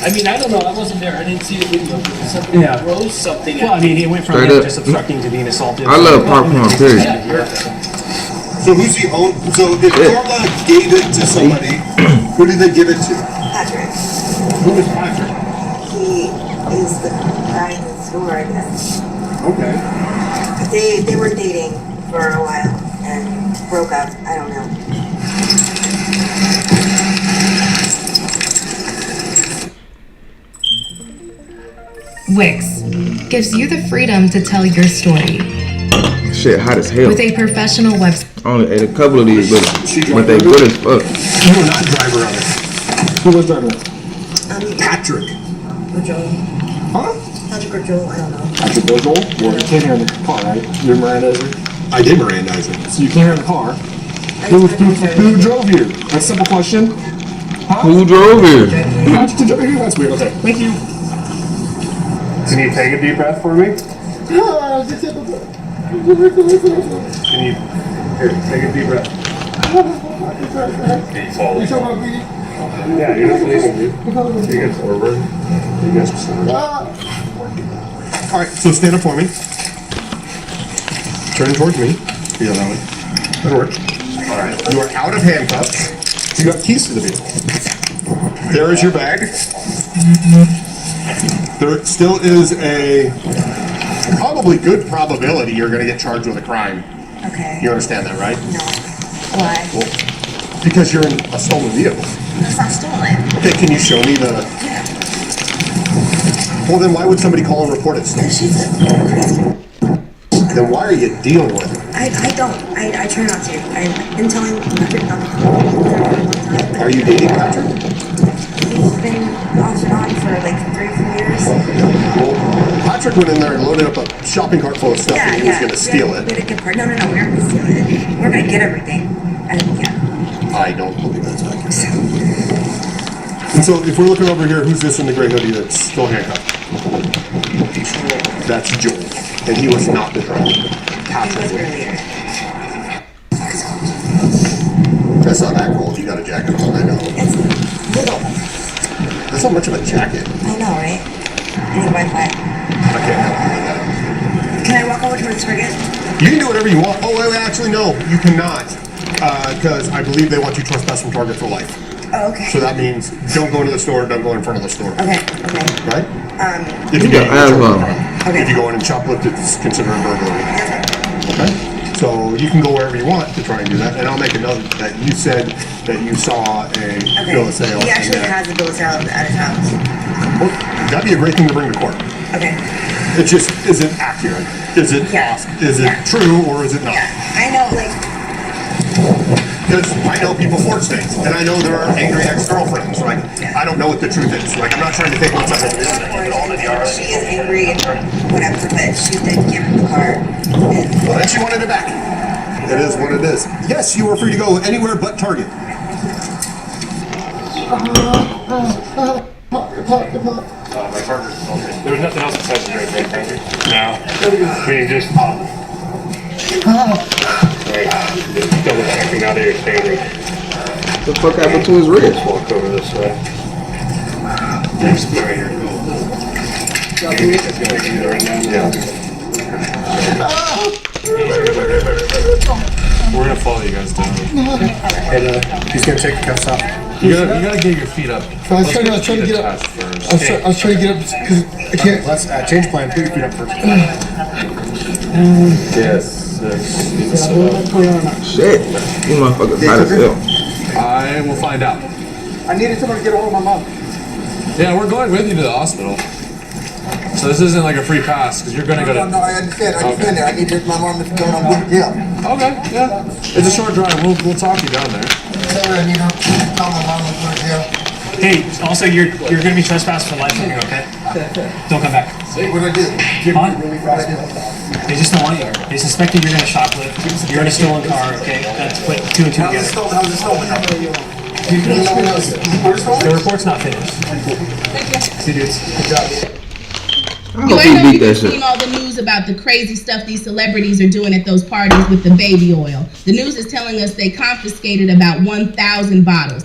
I mean, I don't know. I wasn't there. I didn't see the video. Somebody throws something. Well, I mean, it went from just obstructing to being assaulted. I love popcorn, period. So who's the owner? So if Carla gave it to somebody, who did they give it to? Patrick. Who is Patrick? He is the guy in the store, I guess. Okay. They were dating for a while and broke up. I don't know. Wix gives you the freedom to tell your story. Shit, hot as hell. With a professional website. I only ate a couple of these, but they good as fuck. You were not driver of it. Who was driver of it? Patrick. Or Joel. Huh? Patrick or Joel, I don't know. Patrick or Joel? Well, you can't hear in the car, right? You Mirandize it? I did Mirandize it. So you can't hear in the car. Who drove here? That's a simple question. Huh? Who drove here? That's weird. Okay. Thank you. Can you take a deep breath for me? Can you here, take a deep breath? Can you follow? Yeah, you're not bleeding, dude. You get forward. You guys stand. Alright, so stand up for me. Turn towards me. Yeah, that way. That'll work. Alright. You are out of handcuffs. You got keys to the vehicle. There is your bag. There still is a probably good probability you're going to get charged with a crime. Okay. You understand that, right? No. Why? Well, because you're in a stolen vehicle. It's not stolen. Okay, can you show me the... Yeah. Well, then why would somebody call and report it stolen? She's crazy. Then why are you dealing with it? I try not to. I've been telling Patrick not to. Are you dating Patrick? He's been off and on for like 3 years. Well, Patrick went in there and loaded up a shopping cart full of stuff and he was going to steal it. We had a good part. No, we're not going to steal it. We're going to get everything. I don't believe that's accurate. And so if we're looking over here, who's this in the gray hoodie that's still handcuffed? That's Joel. And he was not the driver. Patrick was earlier. That's not that cold. You got a jacket on, I know. It's little. That's not much of a jacket. I know, right? I need Wi-Fi. I can't help you with that. Can I walk over towards Target? You can do whatever you want. Oh, wait, actually, no. You cannot. Because I believe they want you trespass from Target for life. Oh, okay. So that means don't go into the store, don't go in front of the store. Okay. Right? If you go in and shoplift, it's considered a burglary. Okay? So you can go wherever you want to try and do that. And I'll make a note that you said that you saw a bill of sale. He actually has a bill of sale at his house. Well, that'd be a great thing to bring to court. Okay. It just isn't accurate. Is it true or is it not? Yeah. I know, like... Because I know people forge things, and I know there are angry ex-girlfriends. Like, I don't know what the truth is. Like, I'm not trying to take what's up in the internet. She is angry and whatever, but she did give him the car. Well, then she wanted it back. It is what it is. Yes, you are free to go anywhere but Target. My partner's okay. There was nothing else besides the great right? No. We just double checking out of your standing. What the fuck happened to his wrist? Walk over this way. Next right here. We're gonna follow you guys down. He's gonna take the cuffs off. You gotta get your feet up. I was trying to get up. I was trying to get up because I can't. Let's change plan. Put your feet up first. Yes. Shit. You motherfuckers hot as hell. I will find out. I needed someone to get a hold of my mom. Yeah, we're going with you to the hospital. So this isn't like a free pass because you're gonna go to. No, I understand. I understand that. I needed my mom to go on with jail. Okay, yeah. It's a short drive. We'll talk you down there. Sorry, I need to tell my mom to go to jail. Hey, also you're gonna be trespassed for life from here, okay? Don't come back. What did I do? Huh? They just don't want you here. They suspect that you're gonna shoplift. You're in a stolen car, okay? That's put two and two together. How's it stolen? The report's not finished. See, dudes. Good job. I hope he beat that shit. Seen all the news about the crazy stuff these celebrities are doing at those parties with the baby oil. The news is telling us they confiscated about 1,000 bottles.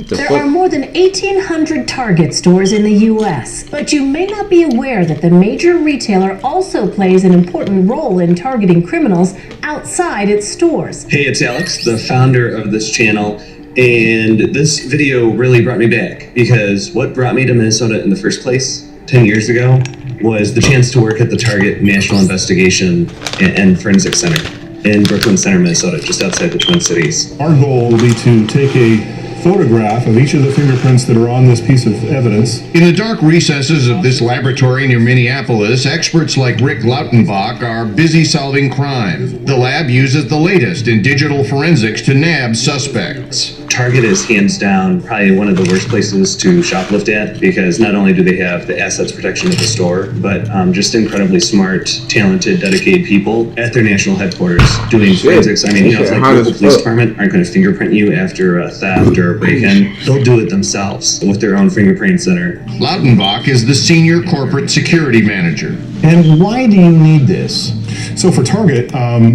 There are more than 1,800 Target stores in the U.S., but you may not be aware that the major retailer also plays an important role in targeting criminals outside its stores. Hey, it's Alex, the founder of this channel, and this video really brought me back because what brought me to Minnesota in the first place 10 years ago was the chance to work at the Target National Investigation and Forensic Center in Brooklyn Center, Minnesota, just outside the Twin Cities. Our goal will be to take a photograph of each of the fingerprints that are on this piece of evidence. In the dark recesses of this laboratory near Minneapolis, experts like Rick Lautenbach are busy solving crime. The lab uses the latest in digital forensics to nab suspects. Target is hands down probably one of the worst places to shoplift at because not only do they have the assets protection of the store, but just incredibly smart, talented, dedicated people at their national headquarters doing forensics. I mean, you know, it's like the police department aren't going to fingerprint you after a theft or a break-in. They'll do it themselves with their own fingerprint center. Lautenbach is the senior corporate security manager. And why do you need this? So for Target,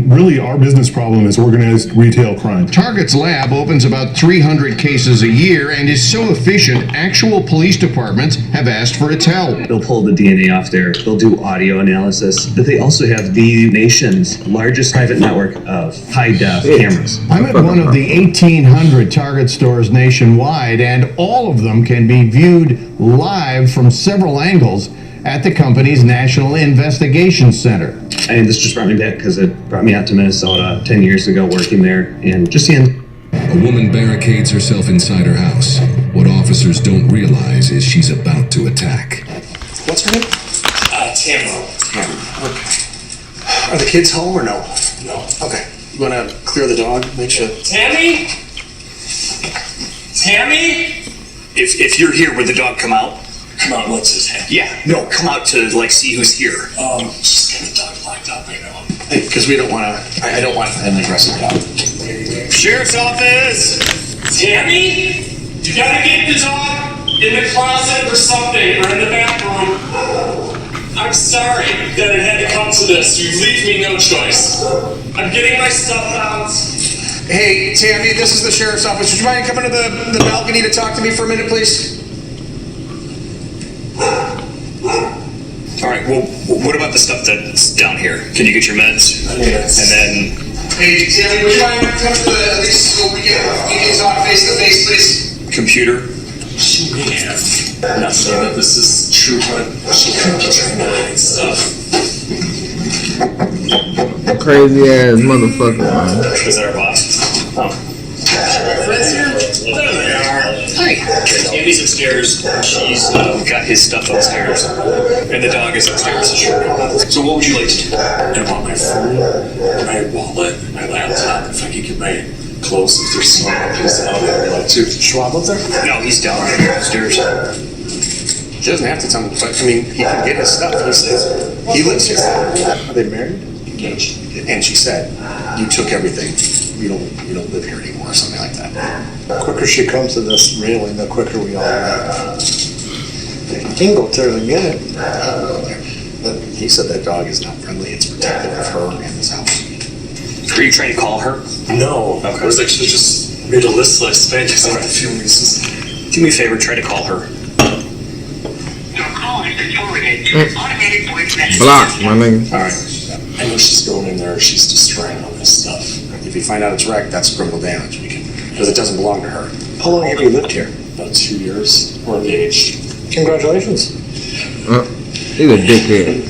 really our business problem is organized retail crime. Target's lab opens about 300 cases a year and is so efficient, actual police departments have asked for its help. They'll pull the DNA off there, they'll do audio analysis, but they also have the nation's largest private network of high-def cameras. I'm at one of the 1,800 Target stores nationwide, and all of them can be viewed live from several angles. at the company's National Investigation Center. And this just brought me back because it brought me out to Minnesota 10 years ago working there and just seeing. A woman barricades herself inside her house. What officers don't realize is she's about to attack. What's her name? Tamara. Okay. Are the kids home or no? No. Okay. You want to clear the dog? Make sure. Tammy? Tammy? If you're here, would the dog come out? Come on, what's his head? Yeah. No, come out to like see who's here. Just get the dog locked up right now. Because we don't want to. I don't want an aggressive dog. Sheriff's office. Tammy? You gotta get the dog in the closet or something, or in the bathroom. I'm sorry that it had to come to this. You leave me no choice. I'm getting my stuff out. Hey, Tammy, this is the sheriff's office. Would you mind coming to the balcony to talk to me for a minute, please? All right, well, what about the stuff that's down here? Can you get your meds? And then... Hey, Tammy, would you mind coming to at least so we can talk face to face, please? Computer? She may have not said that this is true, but she could be trying to hide stuff. Crazy ass motherfucker, man. Is that our boss? Oh. Friends here? There they are. Hi. Tammy's upstairs. She's got his stuff upstairs. And the dog is upstairs. So what would you like to do? I want my phone, my wallet, my laptop. If I could get my clothes, if there's some piece out there, I'd like to. Schwab up there? No, he's down upstairs. She doesn't have to tell me, but I mean, he can get his stuff. He lives here. Are they married? Engaged. And she said, you took everything. You don't live here anymore, or something like that. The quicker she comes to this railing, the quicker we all leave. You can go there and get it. But he said that dog is not friendly. It's protective of her and his house. Are you trying to call her? No. Okay. I was actually just made a list last night because I had a feeling this is... Do me a favor, try to call her. Your call has been forwarded to an automated voice message. Block, my nigga. All right. I know she's going in there. She's destroying all this stuff. If you find out it's wrecked, that's criminal damage. Because it doesn't belong to her. How long have you lived here? About 2 years. We're engaged. Congratulations. He's a dickhead.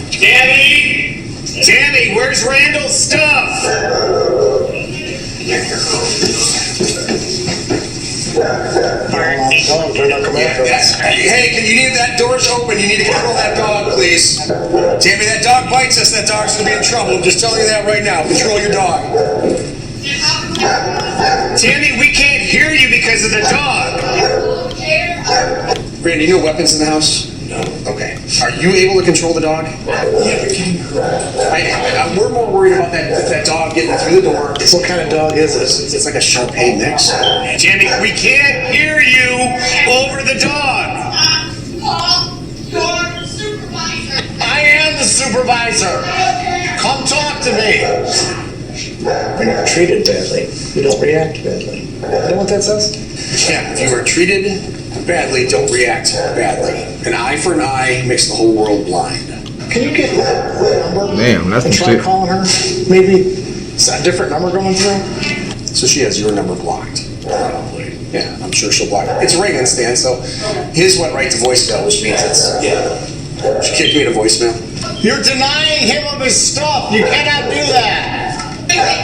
Tammy, where's Randall's stuff? Hey, can you need that door's open? You need to control that dog, please. Tammy, that dog bites us. That dog's gonna be in trouble. I'm just telling you that right now. Control your dog. Tammy, we can't hear you because of the dog. Randy, no weapons in the house? No. Okay. Are you able to control the dog? Yeah, but can you... We're more worried about that dog getting through the door. What kind of dog is this? It's like a Shar-Pei mix. Tammy, we can't hear you over the dog. I am the supervisor. Come talk to me. When you're treated badly, you don't react badly. You know what that says? Yeah, if you are treated badly, don't react badly. An eye for an eye makes the whole world blind. Can you get her number? Damn, that's and some try shit. calling her? Maybe it's a different number going through? So she has your number blocked. Probably. Yeah, I'm sure she'll block it. It's ringing, Stan, so his went right to voicemail, which means it's... Yeah. She kicked me to voicemail. You're denying him of his stuff. You cannot do that.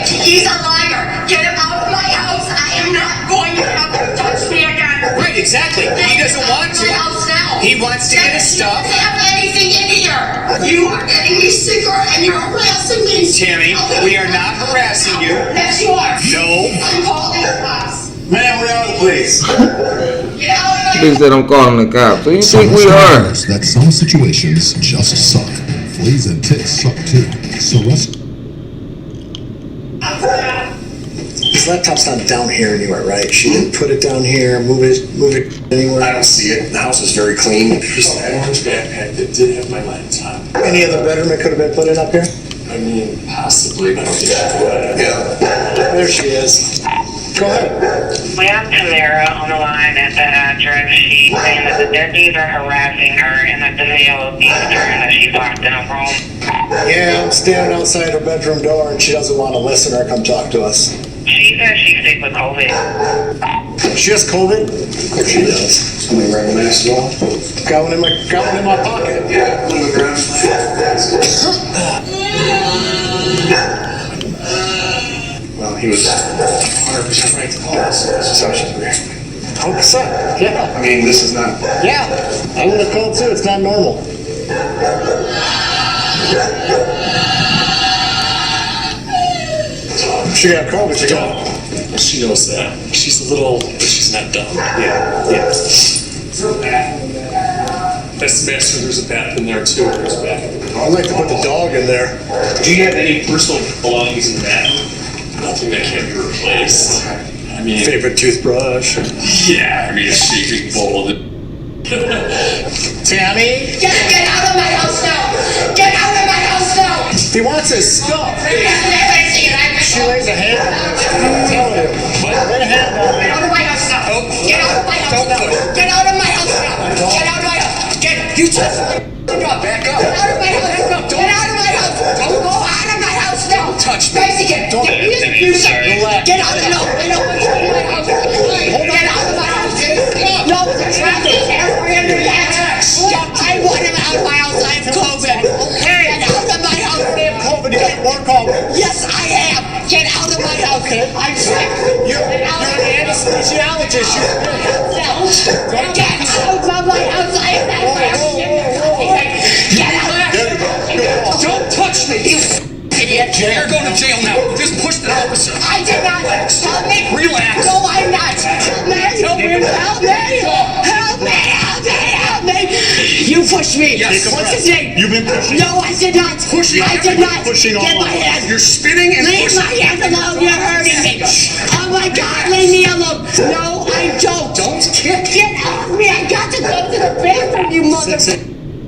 He's a liar. Get him out of my house. I am not going to have him touch me again. Right, exactly. He doesn't want to. He wants to get his stuff. Doesn't have anything in here. You are getting me sicker and you're harassing me. Tammy, we are not harassing you. Yes, you are. No. I'm calling the cops. Ma'am, we're out of the police. Get out of my Bitch said I'm calling the cops. So you think we are? Science that some situations just suck. Fleas and ticks suck too. So let's... His laptop's not down here anywhere, right? She didn't put it down here, move it anywhere. I don't see it. The house is very clean. There's an orange backpack that did have my laptop. Any other bedroom that could have been put in up here? I mean, possibly, but I don't think I would. Yeah. There she is. Go ahead. We have Tamara on the line at that address. She's saying that the deadbeats are harassing her and that the male abused her and that she's locked in a room. Yeah, I'm standing outside her bedroom door and she doesn't want to listen or come talk to us. She says she's sick with COVID. She has COVID? Of course she does. Somebody wearing a mask as well? Got one in my pocket. Yeah, on the ground. Well, he was 100% right to call us. This is how she's reacting. 100%. Yeah. I mean, this is not. Yeah. I would have called too. It's not normal. She got COVID. She got. She knows that. She's a little, but she's not dumb. Yeah. That's the master. There's a bath in there too. There's a bath. I'd like to put the dog in there. Do you have any personal belongings in the bathroom? Nothing that can't be replaced. I mean, Favorite toothbrush. yeah. I mean, a shaving bowl. Tammy? Get out of my house now! Get out of my house now! He wants his stuff. She lays a hand on him. Tell him. Lay a hand on Get him. out of my house now! Get out of my house now! Get out of my house now! Get out of my house! You touch me! Back up. Get out of my house! Get out of my house! Don't go out of my house now! Don't touch me. Crazy kid! Get out! Get out of my house! Get out of my house! No, the traffic can't handle that! I want him out of my house! I have COVID! Okay. Get out of my house! They have COVID. You get more COVID. Yes, I have! Get out of my house! I'm sick! You're an anesthesiologist. Get out of my house! I am not Get out! Don't touch me! You idiot! You're going to jail now. Just push the officer. I did not! Help me! Relax. No, I'm not! Help me! Help me! Help me! Help me! Help me! Help me! You pushed me! Yes. What's his name? You've been pushing. No, I did not! Pushing. I did not! Pushing all Get my over. hand! You're spinning and Leave pushing. my hand alone! You're hurting me! Oh my God! Leave me alone! No, I don't! Don't kick. Get off me! I got to go to the bathroom, you mother...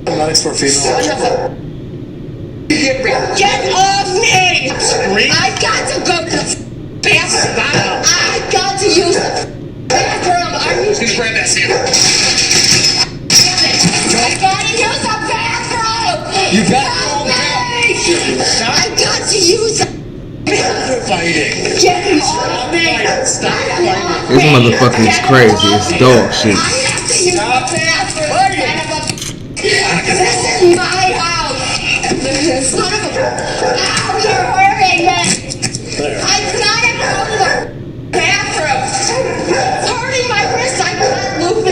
Nice for female. Get off me! I got to go to the bathroom! I got to use the bathroom! Are you... Just grab that sandal. I gotta use the bathroom! You got Help me! Stop. I got to use the bathroom! Fighting. Get him off me! Stop fighting. This motherfucker is crazy. It's dog shit. I have to use the bathroom! This is my house! Son of a... Ow, you're hurting me! I gotta go to the bathroom! It's hurting my wrist! I can't move it!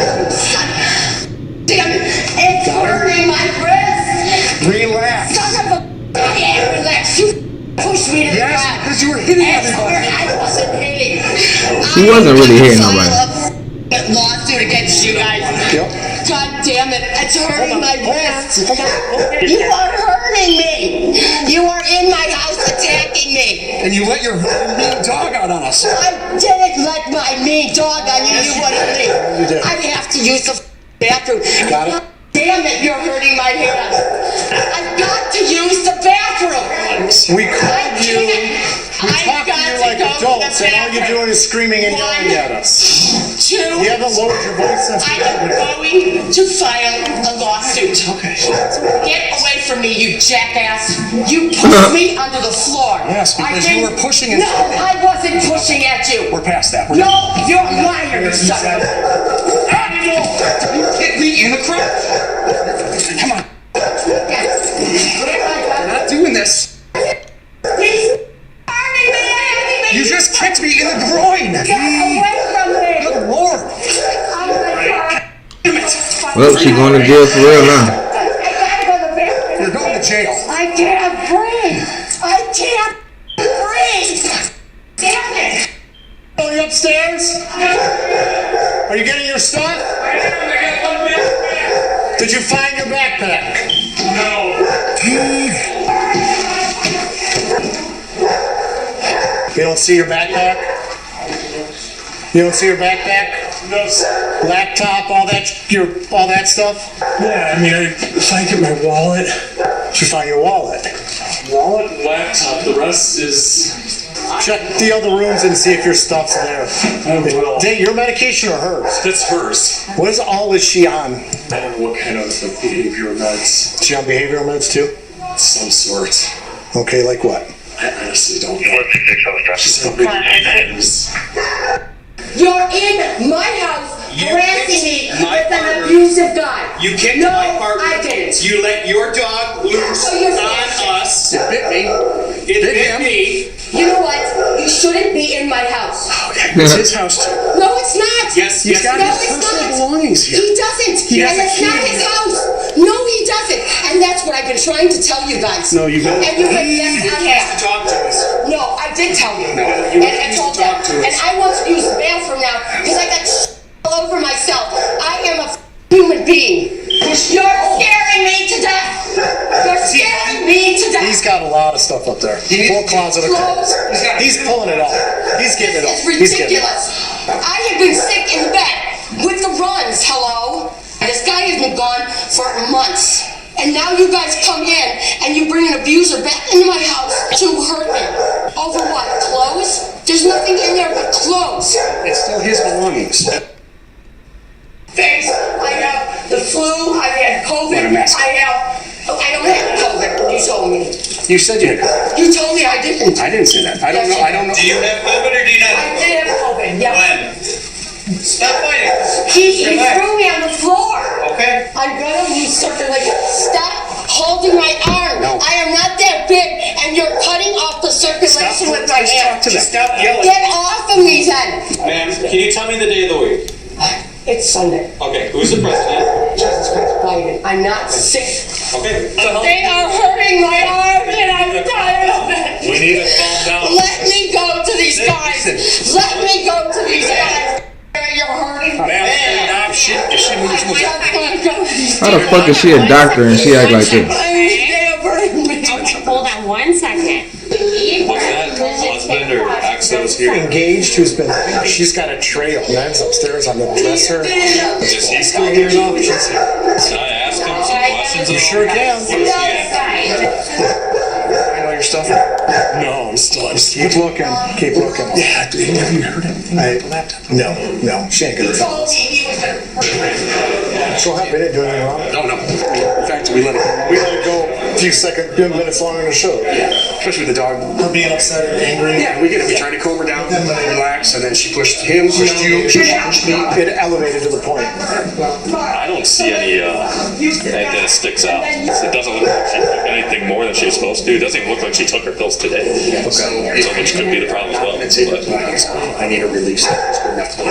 Damn it! It's hurting my wrist! Relax. Son of a... I can't relax! You pushed me to the ground! Yes, because you were hitting It's everybody. I wasn't hitting! She wasn't really hitting nobody. Lawsuit against you guys! Yep. God damn it! It's hurting my wrist! Hold on. You are hurting me! You are in my house attacking me! And you let your mean dog out on us. I didn't let my mean dog on you, you wouldn't leave! You did. I have to use the bathroom! Got it. Damn it, you're hurting my hands! I've got to use the bathroom! We called you. We talked to you like adults, and all you're doing is screaming and yelling at us. Two, You haven't lowered your voice since I we got am here. going to file a lawsuit. Okay. Get away from me, you jackass! You pushed me under the floor. Yes, because you were pushing and No, I wasn't pushing at you. We're past that. We're No, done. you're a liar, you son of a... You hit me in the crowd. Come on. We're not doing this. He's hurting me! You just kicked me in the groin. Get away from me! Good Lord. Oh my God. Damn it. Well, she going to jail for real now. I gotta go to the bathroom. You're going to jail. I can't breathe! I can't breathe! Damn it! Are you upstairs? Are you getting your stuff? Did you find your backpack? No. You don't see your backpack? You don't see your backpack? No, sir. Laptop, all that stuff? Yeah, I mean, if I get my wallet. Did you find your wallet? Wallet, laptop, the rest is... Check the other rooms and see if your stuff's there. I will. Date your medication or hers? That's hers. What is she on? I don't know what kind of behavioral meds. Is she on behavioral meds too? Some sort. Okay, like what? I honestly don't know. She's on big meds. You're in my house harassing me with an abusive guy. You kicked no, my partner. I didn't. You let your dog loose on us. It bit me. It bit me. You know what? You shouldn't be in my house. Okay, it's his house too. No, it's not. Yes, he's got his personal belongings here. He doesn't. And it's not his house. No, he doesn't. And that's what I've been trying to tell you guys. No, you haven't. And you have yes, I have. To talk to us. No, I did tell you. No, you and told them. And I want to use the bathroom now because I got all over myself. I am a human being. You're scaring me to death. You're scaring me to death. He's got a lot of stuff up there. Full closet of clothes. He's pulling it off. He's getting it off. It's ridiculous. I have been sick in bed with the runs. Hello. This guy has been gone for months. And now you guys come in and you bring an abuser back into my house to hurt me. Over what? Clothes? There's nothing in there but clothes. It's still his belongings. Thanks. I have the flu. I've had COVID. What a mess. I don't have COVID. You told me. You said you had. You told me I didn't. I didn't say that. I don't know. Do you have COVID or do you not? I did have COVID. Yeah. When? Stop fighting. He threw me on the floor. Okay. I'm gonna lose circulation. Stop holding my arm. No. I am not that big, and you're cutting off the circulation with my hand. Stop yelling. Get off of me, then. Ma'am, can you tell me the day of the week? It's Sunday. Okay, who's the president? Jesus Christ, Biden. I'm not sick. Okay. They are hurting my arm, and I'm tired of it. We need to calm down. Let me go to these guys. Let me go to these guys. You're hurting me. Ma'am, shit. How the fuck is she a doctor and she act like this? Hold on 1 second. What's that? Husband or ex that was here? Engaged, she's got a tray of knives upstairs on the dresser. Is he still here now? Can I ask him some questions? You sure can. I know your stuff. No, I'm still. Keep looking. Keep looking. Yeah, dude, have you heard anything? No, she ain't gonna tell us. So happy, we didn't do anything wrong. No. In fact, we let it go a few minutes longer in the show. Yeah, especially with the dog. Her being upset and angry. Yeah, we get it. We tried to calm her down, relax, and then she pushed him, pushed you, she pushed me. It elevated to the point. I don't see anything that sticks out. It doesn't look like she took anything more than she was supposed to. It doesn't even look like she took her pills today. So which could be the problem as well. I need a release that's good enough to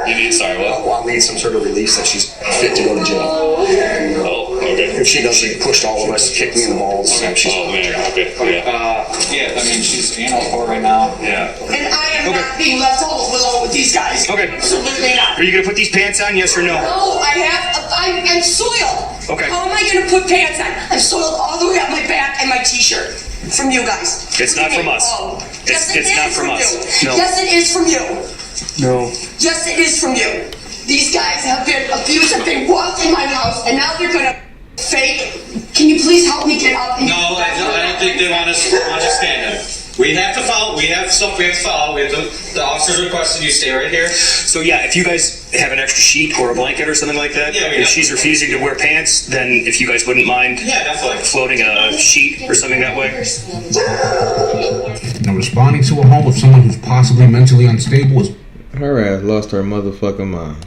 You need, sorry, what? I'll need some sort of release that she's fit to go to jail. Oh, okay. If she doesn't, pushed all of us, kicked me in the balls. Oh, man, okay. Yeah, I mean, she's in court right now. Yeah. And I am not being left alone with these guys. Okay. Absolutely not. Are you gonna put these pants on, yes or no? No, I'm soiled. Okay. How am I gonna put pants on? I'm soiled all the way up my back and my t-shirt. From you guys. It's not from us. Oh. It's not from us. No. Yes, it is from you. No. Yes, it is from you. These guys have been abusive. They walked in my house and now they're gonna fake. Can you please help me get up? No, I don't think they want us standing. We have to follow. We have stuff we have to follow. The officers requested you stay right here. So yeah, if you guys have an extra sheet or a blanket or something like that, if she's refusing to wear pants, then if you guys wouldn't mind floating a sheet or something that way. Now, responding to a home of someone who's possibly mentally unstable is... Her ass lost her motherfucking mind.